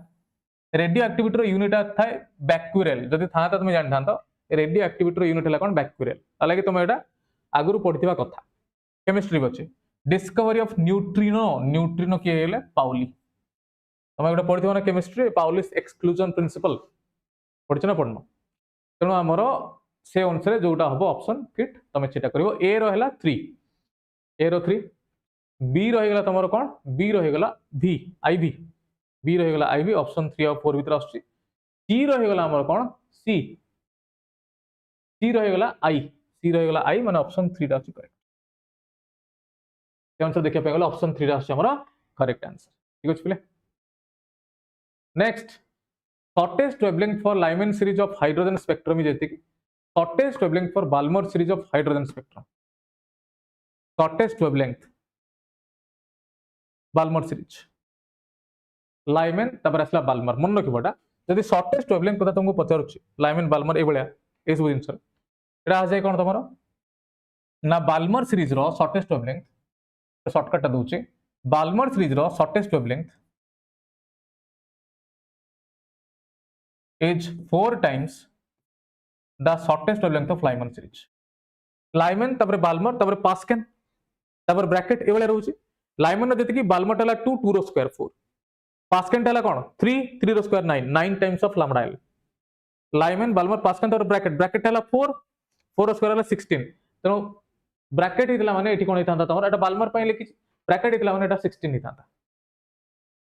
रेडियो एक्टिविटी रो यूनिट थाए बैक्यूरेल जदि थाता तुम जानि थांतो रेडियो एक्टिविटी रो यूनिट हला कोन बैक्यूरेल हालांकि तुम एटा आगुरु पढिथिबा कथा केमिस्ट्री बचे डिस्कवरी ऑफ न्यूट्रिनो किए गेले पाउली तुम एटा पढिथिबा ना केमिस्ट्री पाउलिस एक्सक्लूजन प्रिंसिपल पढिछ ना पढनो तेनो हमरो से अनुसार जोटा हबो ऑप्शन फिट तुम सेटा करिवो ए रो हला 3 ए रो 3 बी रही गला तमरो कोन बी रही गला भी आईवी बी रही गला आईवी ऑप्शन 3 और 4 भीतर आछी सी रही गला हमर कोन सी रही गला आई माने ऑप्शन 3 टा करेक्ट ते आंसर देखिया पे गला ऑप्शन 3 टा हमरा करेक्ट आंसर ठीक अछि पिले next shortest wavelength for Lyman series of hydrogen spectrum is एति shortest wavelength for Balmer series of hydrogen spectrum shortest wavelength Balmer series Lyman तबर असला बाल्मर मन रखिबोटा जदि शॉर्टेस्ट वेवलेंथ कथा तुमको पचारुछि लाइमन बाल्मर ए भलिया ए सब जिंस एटा आ जाय कोन तमरो ना बाल्मर सीरीज रो शॉर्टेस्ट वेवलेंथ शॉर्टकट दउछि बाल्मर सीरीज रो shortest wavelength is 4 times the shortest wavelength of Lyman series. Lyman तबरे बाल्मर तबरे पास्कन तबरे ब्रैकेट ए वाला रहउछि लाइमन जति कि बाल्मर टला 2 2 रो स्क्वायर 4 पास्कन टला कोन 3 3 रो square 9 9 times of lambda L Lyman Balmer Paschen तबरे ब्रैकेट ब्रैकेट टला 4 4 रो स्क्वायर 16 तनो ब्रैकेट हितला माने एठी कोन हितांता तमर एटा बाल्मर पय लिखि ब्रैकेट हितला माने एटा 16 हितांता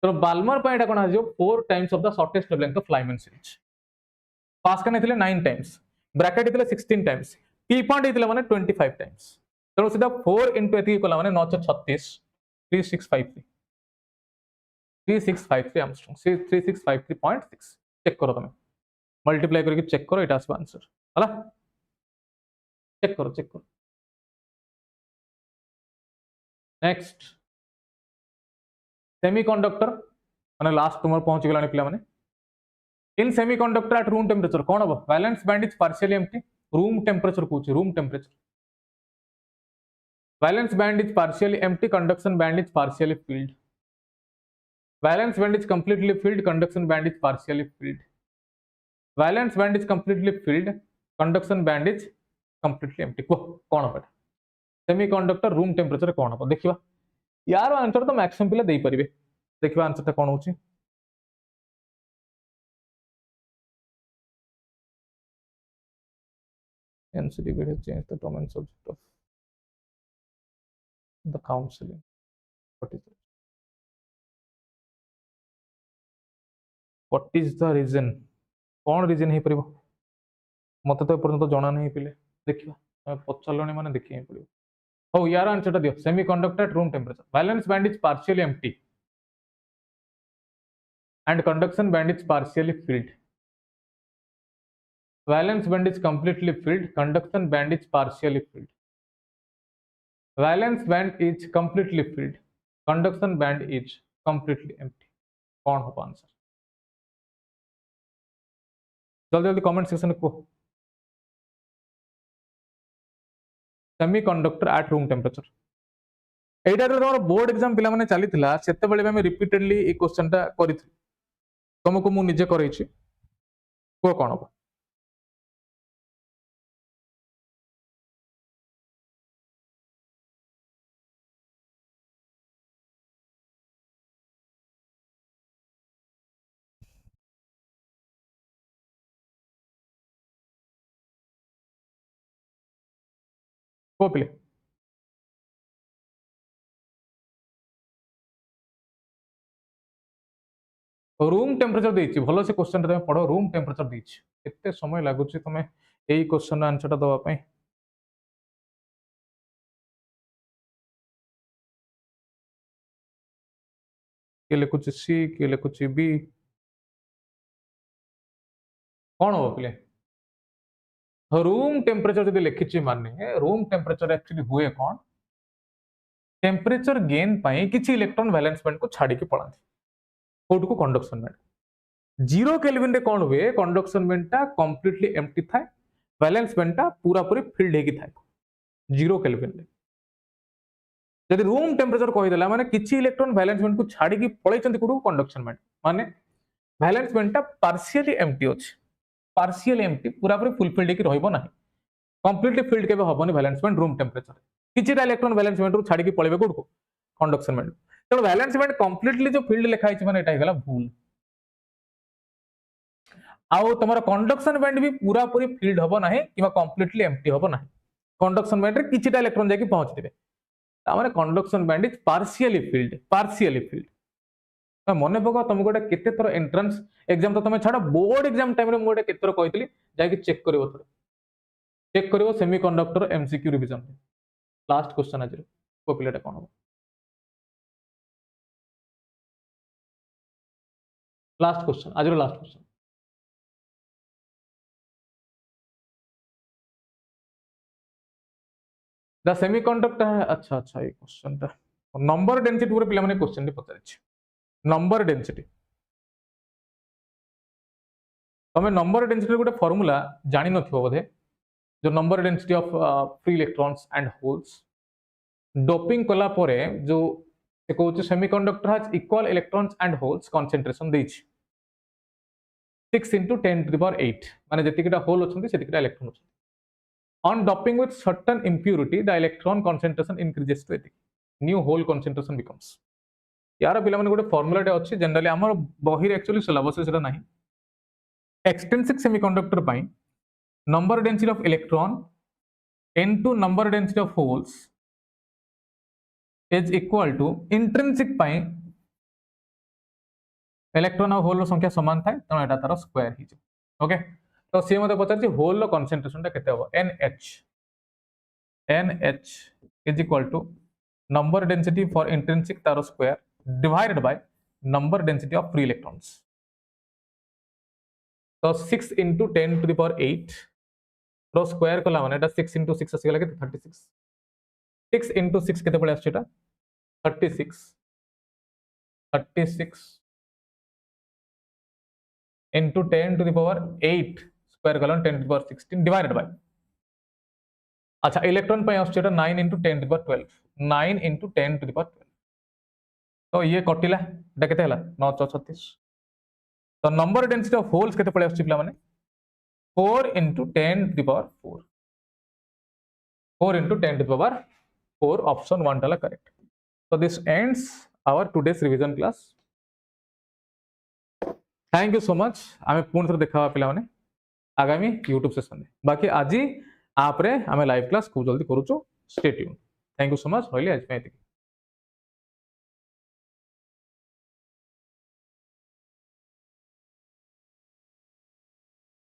तो बाल्मर पय एटा कोन आ जो 4 times of the shortest wavelength of Lyman series Paschen हितले 9 टाइम्स ब्रैकेट हितले 16 टाइम्स पी पॉइंट हितले माने 25 टाइम्स तो सीधा 4 into एथि कोला माने 936 3653 3653 आर्मस्ट्रांग 3653.6 चेक करो तमे मल्टीप्लाई करके चेक करो एटा आसबा आंसर हला चेक करो नेक्स्ट सेमीकंडक्टर माने लास्ट तुमर पहुंच गेलानी पिला माने in semiconductor at room temperature कोन हो valence band is partially empty room temperature कोच room temperature valence band is partially empty conduction band is partially filled valence band is completely filled conduction band is partially filled valence band is completely filled conduction band is completely empty कोन हो semiconductor room temperature कोन हो देखिबा यार answer तो maximum पिला देई परिबे देखिबा आंसर ता कोन होची NCET B.Ed has changed the domain subject of the counseling. What is it? What is the reason? कौन reason है परिबो मते तो पर्यंत जणा नहीं पिले देखिबा पचलणी माने देखि ही पड़िबो हो यार आंसर ता दियो semiconductor at room temperature valence band is partially empty and conduction band is partially filled valence band is completely filled conduction band is partially filled valence band is completely filled conduction band is completely empty कौन हो answer जल्दी जल्दी comment section में को semiconductor at room temperature एटा तो तमरो board exam पिला माने चली थिला सेते बेले में रिपीटेडली ए क्वेश्चन टा करिथि तुमको मु निजे करैछि को कोन हो को पिले रूम टेम्परेचर देछि भलो से क्वेश्चन तमे पढो रूम टेम्परेचर देछि एते समय लागुछि तमे एई क्वेश्चन आंसर ता दवा पई के लिखुछि सी के लिखुछि बी कोन हो पिले रूम टेम्परेचर जदि लिखिछि माने रूम टेम्परेचर एक्चुअली हुए कोन टेम्परेचर गेन पई किछि इलेक्ट्रॉन वैलेंस बैंड को छाडी के पळांती कोड को कंडक्शन बैंड 0 केल्विन रे कोन हुए कंडक्शन बैंड ता कंप्लीटली एम्प्टी थाए वैलेंस बैंड ता पूरा पूरी फिल्ड हेकी थाए 0 केल्विन रे जदि रूम टेम्परेचर कहि देला माने किछि इलेक्ट्रॉन वैलेंस बैंड को छाडी के पळैचंती कोड को कंडक्शन बैंड माने वैलेंस बैंड ता पार्शियली एम्प्टी अछि पार्शियली एम्प्टी पूरा पूरी फुलफिल्ड हेकी रहइबो नाही कंप्लीटली फिल्ड केबे हबोनी वैलेंस बैंड रूम टेम्परेचर किछिटा इलेक्ट्रॉन वैलेंस बैंड रु छाडी के पळेबे कोड को कंडक्शन बैंड तो वैलेंस बैंड कंप्लीटली जो फील्ड लिखा है माने एटा हेगला भूल आउ तमरा कंडक्शन बैंड भी पूरा पूरी फील्ड हबो नाही किबा कंप्लीटली एम्प्टी हबो नाही कंडक्शन बैंड रे किछिटा इलेक्ट्रॉन जाकी पहुंच दिबे ता माने conduction band is partially field मने पका तुमको गोटे केते थर एंट्रेंस एग्जाम तो तुम छाड़ बोर्ड एग्जाम टाइम रे मु गोटे केते थर कहितली जाकी चेक करिवो थर चेक करिवो semiconductor MCQ revision last question आज को पिलेटा कोन हो लास्ट क्वेश्चन आज लास्ट क्वेश्चन द सेमीकंडक्टर अच्छा अच्छा ये क्वेश्चन ता नंबर डेंसिटी पूरे पिला माने क्वेश्चन पचार नंबर डेंसिटी तमे नंबर डेंसिटी गोटे फॉर्मूला जानि नथिबो बोधे जो number density of free electrons and holes doping कला परे जो से कहउछ semiconductor has equal electrons and holes concentration देछि 6 into 10 to the power 8 माने जतिकिटा होल अछंती सेतिकिटा इलेक्ट्रॉन अछंती on doping with certain impurity the electron concentration increases to एतिक new hole concentration becomes यार पिला माने गोटे फार्मूला टे अछि जनरली हमर बहिर एक्चुअली सिलेबस सेटा नाही extrinsic semiconductor pi number density of electron into number density of holes is equal to intrinsic pi electron और होल संख्या समान थाए त एटा तार स्क्वायर हिज ओके तो सी मते पचार होल रो कंसंट्रेशन टा केते हो NH is equal to number density for intrinsic तार square divided by number density of free electrons तो 6 into 10 to the power 8 रो स्क्वायर कला माने एटा 6 into 6 आसी गेला के 36 6 into 6 केते पळे आछेटा 36 into 10 to the power 8 square colon 10 to the power 16 divided by अच्छा इलेक्ट्रॉन पे आछेटा 9 into 10 to the power 12 9 into 10 to the power 12 तो ये कटिला एटा केते हला 936 तो नंबर डेंसिटी ऑफ होल्स केते पळे आछी पिला माने 4 into 10 to the power 4 4 into 10 to the power 4 option 1 टाला correct so this ends our today's revision class thank you so much आमे पुन थर देखा पिला माने आगामी YouTube सेशन में बाकी आज आप रे आमे लाइव क्लास खूब जल्दी करूचो stay tune thank you so much होइले आज पे